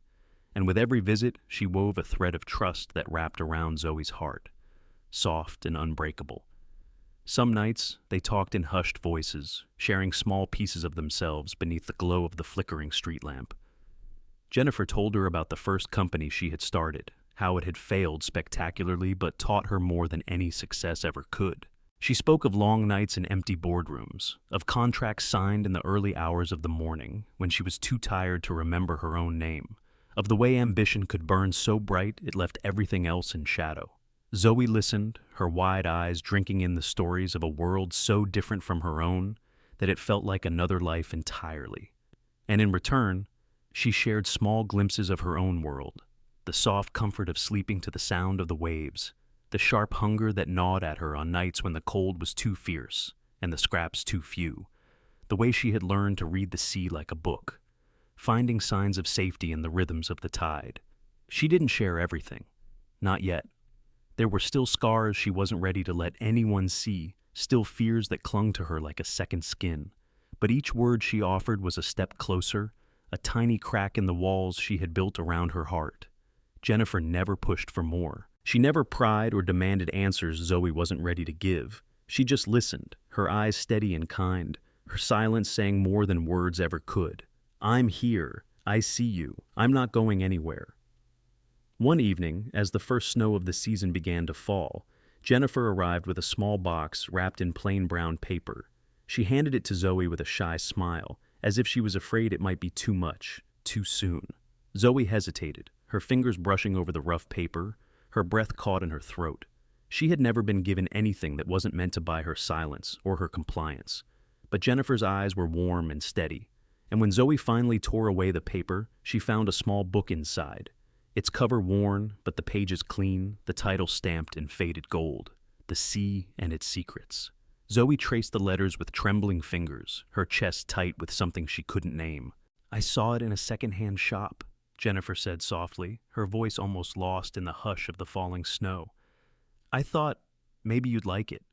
And with every visit, she wove a thread of trust that wrapped around Zoe's heart, soft and unbreakable. Some nights, they talked in hushed voices, sharing small pieces of themselves beneath the glow of the flickering street lamp. Jennifer told her about the first company she had started, how it had failed spectacularly but taught her more than any success ever could. She spoke of long nights in empty boardrooms, of contracts signed in the early hours of the morning when she was too tired to remember her own name, of the way ambition could burn so bright it left everything else in shadow. Zoe listened, her wide eyes drinking in the stories of a world so different from her own that it felt like another life entirely. And in return, she shared small glimpses of her own world, the soft comfort of sleeping to the sound of the waves, the sharp hunger that gnawed at her on nights when the cold was too fierce and the scraps too few, the way she had learned to read the sea like a book, finding signs of safety in the rhythms of the tide. She didn't share everything. Not yet. There were still scars she wasn't ready to let anyone see, still fears that clung to her like a second skin. But each word she offered was a step closer, a tiny crack in the walls she had built around her heart. Jennifer never pushed for more. She never pried or demanded answers Zoe wasn't ready to give. She just listened, her eyes steady and kind, her silence saying more than words ever could. "I'm here. I see you. I'm not going anywhere." One evening, as the first snow of the season began to fall, Jennifer arrived with a small box wrapped in plain brown paper. She handed it to Zoe with a shy smile, as if she was afraid it might be too much, too soon. Zoe hesitated, her fingers brushing over the rough paper, her breath caught in her throat. She had never been given anything that wasn't meant to buy her silence or her compliance. But Jennifer's eyes were warm and steady, and when Zoe finally tore away the paper, she found a small book inside. Its cover worn, but the pages clean, the title stamped in faded gold, "The Sea and Its Secrets." Zoe traced the letters with trembling fingers, her chest tight with something she couldn't name. "I saw it in a second-hand shop," Jennifer said softly, her voice almost lost in the hush of the falling snow. I thought maybe you'd like it.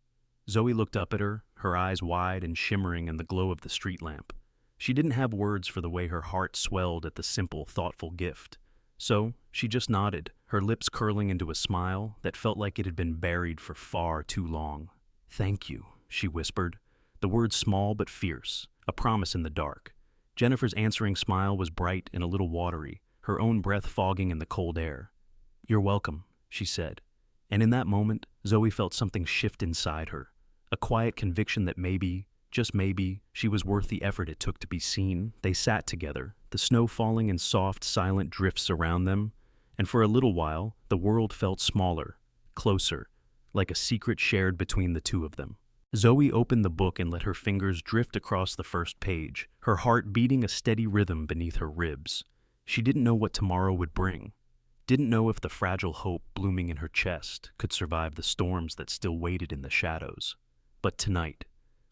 Zoe looked up at her eyes wide and shimmering in the glow of the street lamp. She didn't have words for the way her heart swelled at the simple, thoughtful gift. So she just nodded, her lips curling into a smile that felt like it had been buried for far too long. Thank you, she whispered, the words small but fierce, a promise in the dark. Jennifer's answering smile was bright and a little watery, her own breath fogging in the cold air. You're welcome, she said. And in that moment, Zoe felt something shift inside her, a quiet conviction that maybe, just maybe, she was worth the effort it took to be seen. They sat together, the snow falling in soft, silent drifts around them, and for a little while, the world felt smaller, closer, like a secret shared between the two of them. Zoe opened the book and let her fingers drift across the first page, her heart beating a steady rhythm beneath her ribs. She didn't know what tomorrow would bring, didn't know if the fragile hope blooming in her chest could survive the storms that still waited in the shadows. But tonight,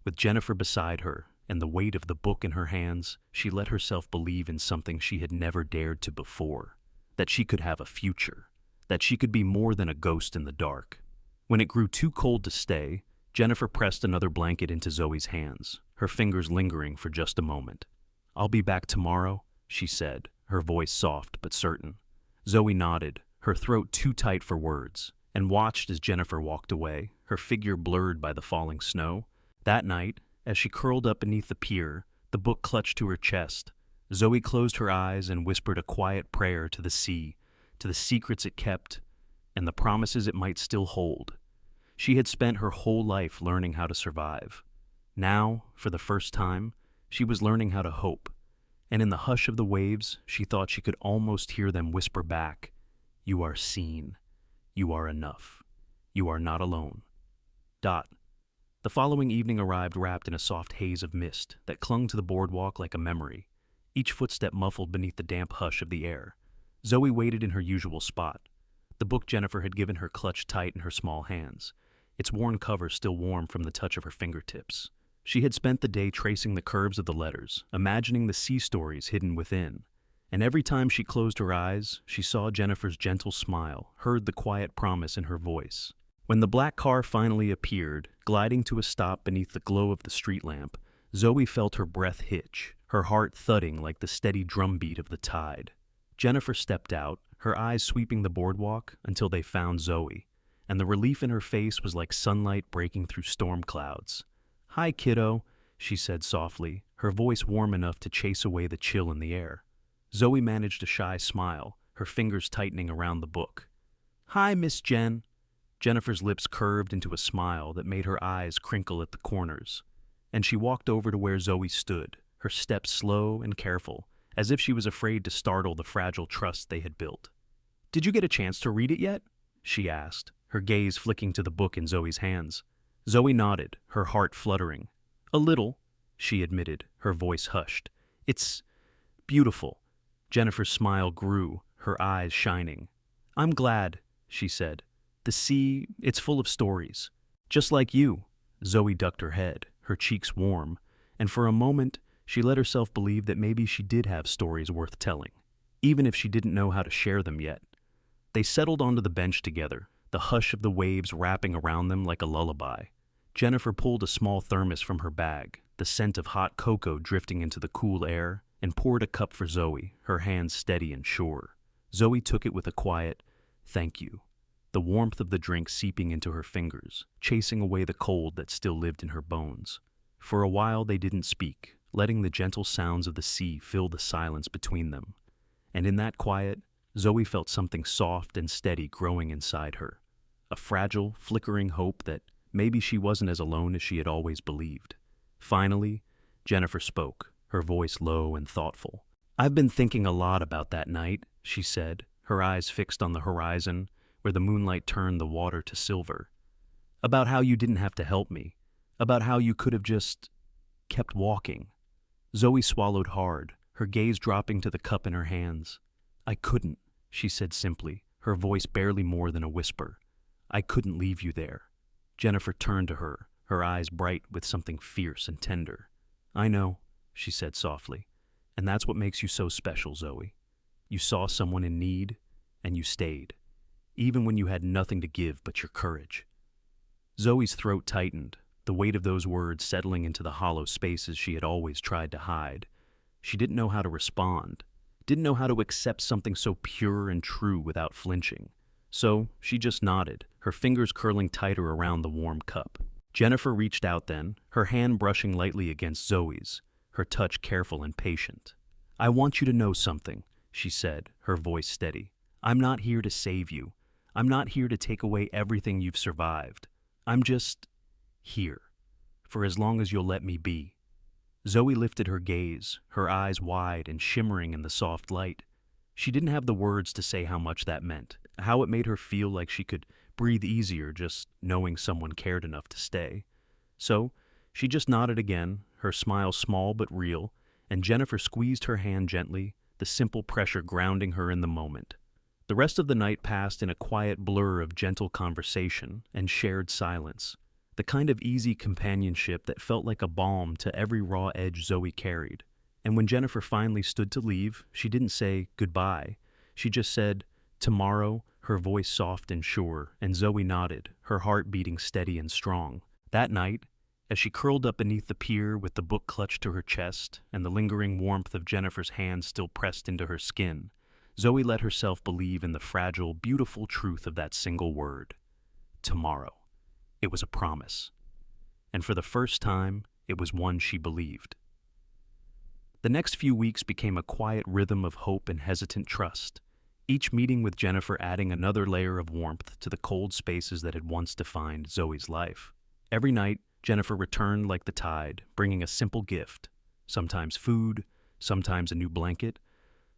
with Jennifer beside her and the weight of the book in her hands, she let herself believe in something she had never dared to before, that she could have a future, that she could be more than a ghost in the dark. When it grew too cold to stay, Jennifer pressed another blanket into Zoe's hands, her fingers lingering for just a moment. I'll be back tomorrow, she said, her voice soft but certain. Zoe nodded, her throat too tight for words, and watched as Jennifer walked away, her figure blurred by the falling snow. That night, as she curled up beneath the pier, the book clutched to her chest, Zoe closed her eyes and whispered a quiet prayer to the sea, to the secrets it kept, and the promises it might still hold. She had spent her whole life learning how to survive. Now, for the first time, she was learning how to hope, and in the hush of the waves, she thought she could almost hear them whisper back, "You are seen. You are enough. You are not alone." Dot. The following evening arrived wrapped in a soft haze of mist that clung to the boardwalk like a memory, each footstep muffled beneath the damp hush of the air. Zoe waited in her usual spot. The book Jennifer had given her clutched tight in her small hands, its worn cover still warm from the touch of her fingertips. She had spent the day tracing the curves of the letters, imagining the sea stories hidden within. And every time she closed her eyes, she saw Jennifer's gentle smile, heard the quiet promise in her voice. When the black car finally appeared, gliding to a stop beneath the glow of the street lamp, Zoe felt her breath hitch, her heart thudding like the steady drumbeat of the tide. Jennifer stepped out, her eyes sweeping the boardwalk until they found Zoe, and the relief in her face was like sunlight breaking through storm clouds. "Hi, kiddo," she said softly, her voice warm enough to chase away the chill in the air. Zoe managed a shy smile, her fingers tightening around the book. "Hi, Miss Jen." Jennifer's lips curved into a smile that made her eyes crinkle at the corners, and she walked over to where Zoe stood, her steps slow and careful, as if she was afraid to startle the fragile trust they had built. "Did you get a chance to read it yet?" she asked, her gaze flicking to the book in Zoe's hands. Zoe nodded, her heart fluttering. "A little," she admitted, her voice hushed. "It's beautiful." Jennifer's smile grew, her eyes shining. "I'm glad," she said. "The sea, it's full of stories. Just like you." Zoe ducked her head, her cheeks warm, and for a moment she let herself believe that maybe she did have stories worth telling, even if she didn't know how to share them yet. They settled onto the bench together, the hush of the waves wrapping around them like a lullaby. Jennifer pulled a small thermos from her bag, the scent of hot cocoa drifting into the cool air, and poured a cup for Zoe, her hands steady and sure. Zoe took it with a quiet, "Thank you," the warmth of the drink seeping into her fingers, chasing away the cold that still lived in her bones. For a while they didn't speak, letting the gentle sounds of the sea fill the silence between them. And in that quiet, Zoe felt something soft and steady growing inside her, a fragile, flickering hope that maybe she wasn't as alone as she had always believed. Finally, Jennifer spoke, her voice low and thoughtful. "I've been thinking a lot about that night," she said, her eyes fixed on the horizon, where the moonlight turned the water to silver. "About how you didn't have to help me, about how you could have just kept walking." Zoe swallowed hard, her gaze dropping to the cup in her hands. "I couldn't," she said simply, her voice barely more than a whisper. "I couldn't leave you there." Jennifer turned to her, her eyes bright with something fierce and tender. "I know," she said softly, "and that's what makes you so special, Zoe. You saw someone in need, and you stayed, even when you had nothing to give but your courage. Zoe's throat tightened, the weight of those words settling into the hollow spaces she had always tried to hide. She didn't know how to respond, didn't know how to accept something so pure and true without flinching. So she just nodded, her fingers curling tighter around the warm cup. Jennifer reached out then, her hand brushing lightly against Zoe's, her touch careful and patient. "I want you to know something," she said, her voice steady. "I'm not here to save you. I'm not here to take away everything you've survived. I'm just here, for as long as you'll let me be." Zoe lifted her gaze, her eyes wide and shimmering in the soft light. She didn't have the words to say how much that meant, how it made her feel like she could breathe easier just knowing someone cared enough to stay. So she just nodded again, her smile small but real, and Jennifer squeezed her hand gently, the simple pressure grounding her in the moment. The rest of the night passed in a quiet blur of gentle conversation and shared silence, the kind of easy companionship that felt like a balm to every raw edge Zoe carried. And when Jennifer finally stood to leave, she didn't say goodbye. She just said, "Tomorrow," her voice soft and sure, and Zoe nodded, her heart beating steady and strong. That night, as she curled up beneath the pier with the book clutched to her chest and the lingering warmth of Jennifer's hand still pressed into her skin, Zoe let herself believe in the fragile, beautiful truth of that single word. Tomorrow. It was a promise. And for the first time, it was one she believed. The next few weeks became a quiet rhythm of hope and hesitant trust, each meeting with Jennifer adding another layer of warmth to the cold spaces that had once defined Zoe's life. Every night, Jennifer returned like the tide, bringing a simple gift, sometimes food, sometimes a new blanket,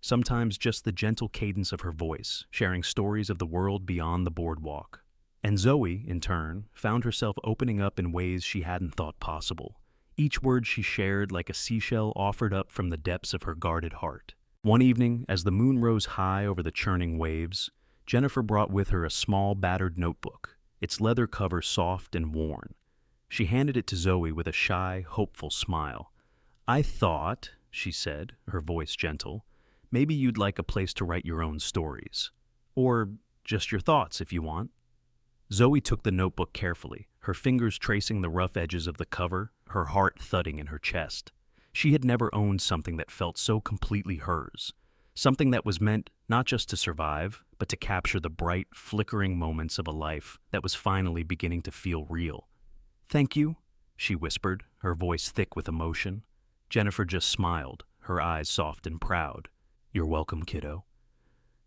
sometimes just the gentle cadence of her voice, sharing stories of the world beyond the boardwalk. And Zoe, in turn, found herself opening up in ways she hadn't thought possible, each word she shared like a seashell offered up from the depths of her guarded heart. One evening, as the moon rose high over the churning waves, Jennifer brought with her a small, battered notebook, its leather cover soft and worn. She handed it to Zoe with a shy, hopeful smile. "I thought," she said, her voice gentle, "maybe you'd like a place to write your own stories. Or just your thoughts, if you want." Zoe took the notebook carefully, her fingers tracing the rough edges of the cover, her heart thudding in her chest. She had never owned something that felt so completely hers, something that was meant not just to survive, but to capture the bright, flickering moments of a life that was finally beginning to feel real. "Thank you," she whispered, her voice thick with emotion. Jennifer just smiled, her eyes soft and proud. "You're welcome, kiddo."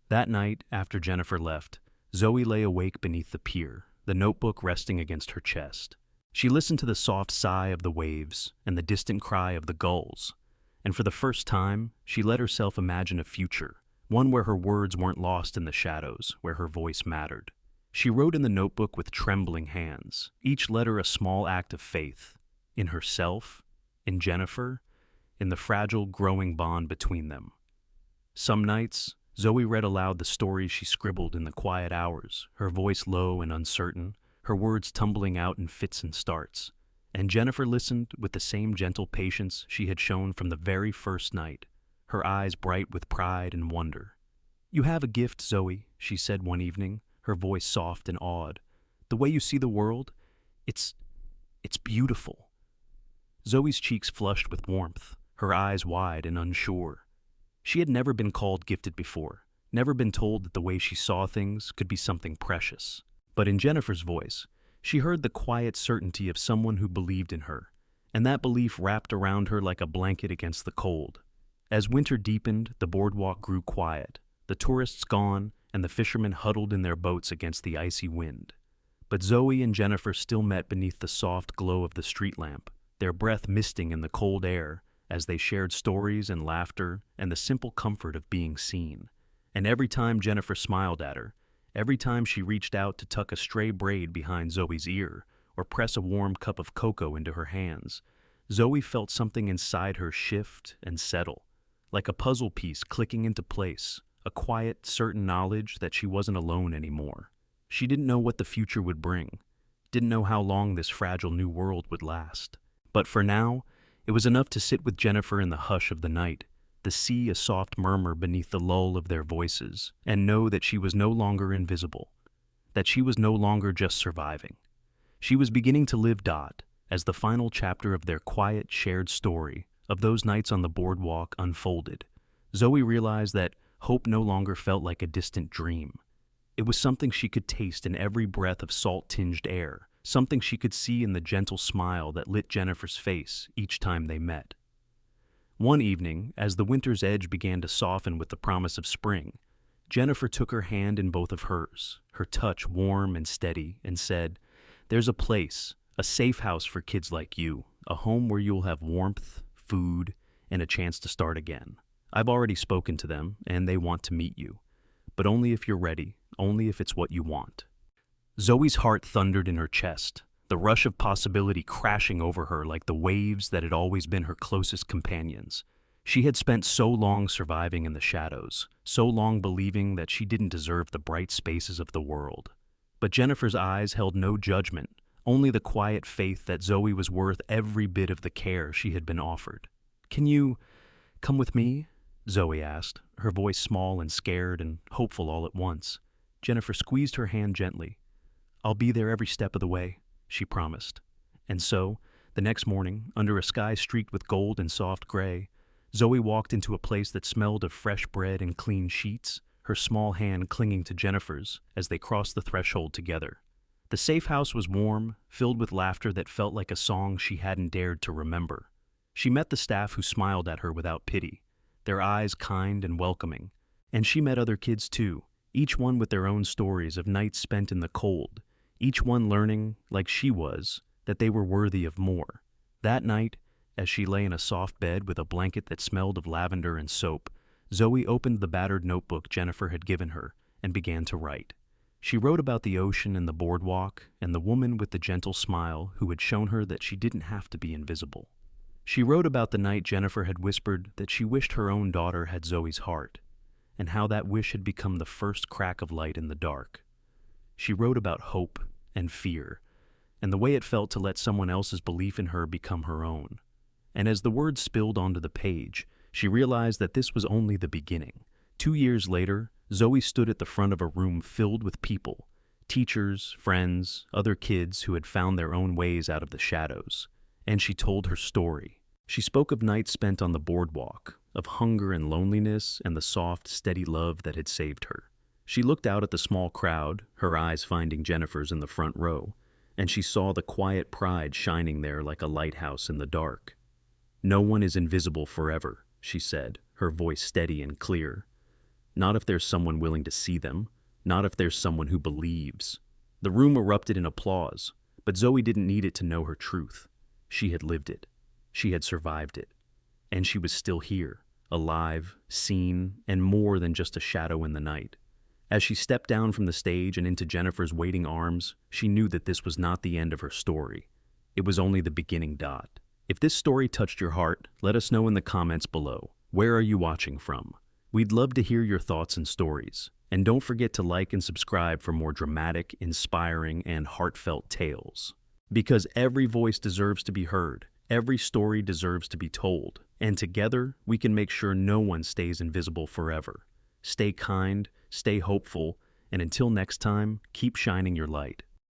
That night, after Jennifer left, Zoe lay awake beneath the pier, the notebook resting against her chest. She listened to the soft sigh of the waves and the distant cry of the gulls, and for the first time, she let herself imagine a future, one where her words weren't lost in the shadows, where her voice mattered. She wrote in the notebook with trembling hands, each letter a small act of faith, in herself, in Jennifer, in the fragile, growing bond between them. Some nights, Zoe read aloud the stories she scribbled in the quiet hours, her voice low and uncertain, her words tumbling out in fits and starts. And Jennifer listened with the same gentle patience she had shown from the very first night, her eyes bright with pride and wonder. "You have a gift, Zoe," she said one evening, her voice soft and awed. "The way you see the world, it's beautiful." Zoe's cheeks flushed with warmth, her eyes wide and unsure. She had never been called gifted before, never been told that the way she saw things could be something precious. But in Jennifer's voice, she heard the quiet certainty of someone who believed in her, and that belief wrapped around her like a blanket against the cold. As winter deepened, the boardwalk grew quiet, the tourists gone, and the fishermen huddled in their boats against the icy wind. But Zoe and Jennifer still met beneath the soft glow of the street lamp, their breath misting in the cold air as they shared stories and laughter and the simple comfort of being seen. And every time Jennifer smiled at her, every time she reached out to tuck a stray braid behind Zoe's ear or press a warm cup of cocoa into her hands, Zoe felt something inside her shift and settle, like a puzzle piece clicking into place, a quiet, certain knowledge that she wasn't alone anymore. She didn't know what the future would bring, didn't know how long this fragile new world would last. But for now, it was enough to sit with Jennifer in the hush of the night, the sea a soft murmur beneath the lull of their voices, and know that she was no longer invisible, that she was no longer just surviving. She was beginning to live. As the final chapter of their quiet, shared story of those nights on the boardwalk unfolded, Zoe realized that hope no longer felt like a distant dream. It was something she could taste in every breath of salt-tinged air, something she could see in the gentle smile that lit Jennifer's face each time they met. One evening, as the winter's edge began to soften with the promise of spring, Jennifer took her hand in both of hers, her touch warm and steady, and said, "There's a place, a safe house for kids like you, a home where you'll have warmth, food, and a chance to start again. I've already spoken to them, and they want to meet you. But only if you're ready, only if it's what you want." Zoe's heart thundered in her chest, the rush of possibility crashing over her like the waves that had always been her closest companions. She had spent so long surviving in the shadows, so long believing that she didn't deserve the bright spaces of the world. But Jennifer's eyes held no judgment, only the quiet faith that Zoe was worth every bit of the care she had been offered. "Can you come with me?" Zoe asked, her voice small and scared and hopeful all at once. Jennifer squeezed her hand gently. "I'll be there every step of the way," she promised. And so, the next morning, under a sky streaked with gold and soft gray, Zoe walked into a place that smelled of fresh bread and clean sheets, her small hand clinging to Jennifer's as they crossed the threshold together. The safe house was warm, filled with laughter that felt like a song she hadn't dared to remember. She met the staff who smiled at her without pity, their eyes kind and welcoming. And she met other kids too, each one with their own stories of nights spent in the cold, each one learning, like she was, that they were worthy of more. That night, as she lay in a soft bed with a blanket that smelled of lavender and soap, Zoe opened the battered notebook Jennifer had given her and began to write. She wrote about the ocean and the boardwalk and the woman with the gentle smile who had shown her that she didn't have to be invisible. She wrote about the night Jennifer had whispered that she wished her own daughter had Zoe's heart, and how that wish had become the first crack of light in the dark. She wrote about hope and fear, and the way it felt to let someone else's belief in her become her own. And as the words spilled onto the page, she realized that this was only the beginning. 2 years later, Zoe stood at the front of a room filled with people, teachers, friends, other kids who had found their own ways out of the shadows. And she told her story. She spoke of nights spent on the boardwalk, of hunger and loneliness and the soft, steady love that had saved her. She looked out at the small crowd, her eyes finding Jennifer's in the front row, and she saw the quiet pride shining there like a lighthouse in the dark. "No one is invisible forever," she said, her voice steady and clear. "Not if there's someone willing to see them, not if there's someone who believes." The room erupted in applause, but Zoe didn't need it to know her truth. She had lived it. She had survived it. And she was still here, alive, seen, and more than just a shadow in the night. As she stepped down from the stage and into Jennifer's waiting arms, she knew that this was not the end of her story. It was only the beginning. If this story touched your heart, let us know in the comments below. Where are you watching from? We'd love to hear your thoughts and stories. And don't forget to like and subscribe for more dramatic, inspiring, and heartfelt tales. Because every voice deserves to be heard, every story deserves to be told, and together we can make sure no one stays invisible forever. Stay kind, stay hopeful, and until next time, keep shining your light.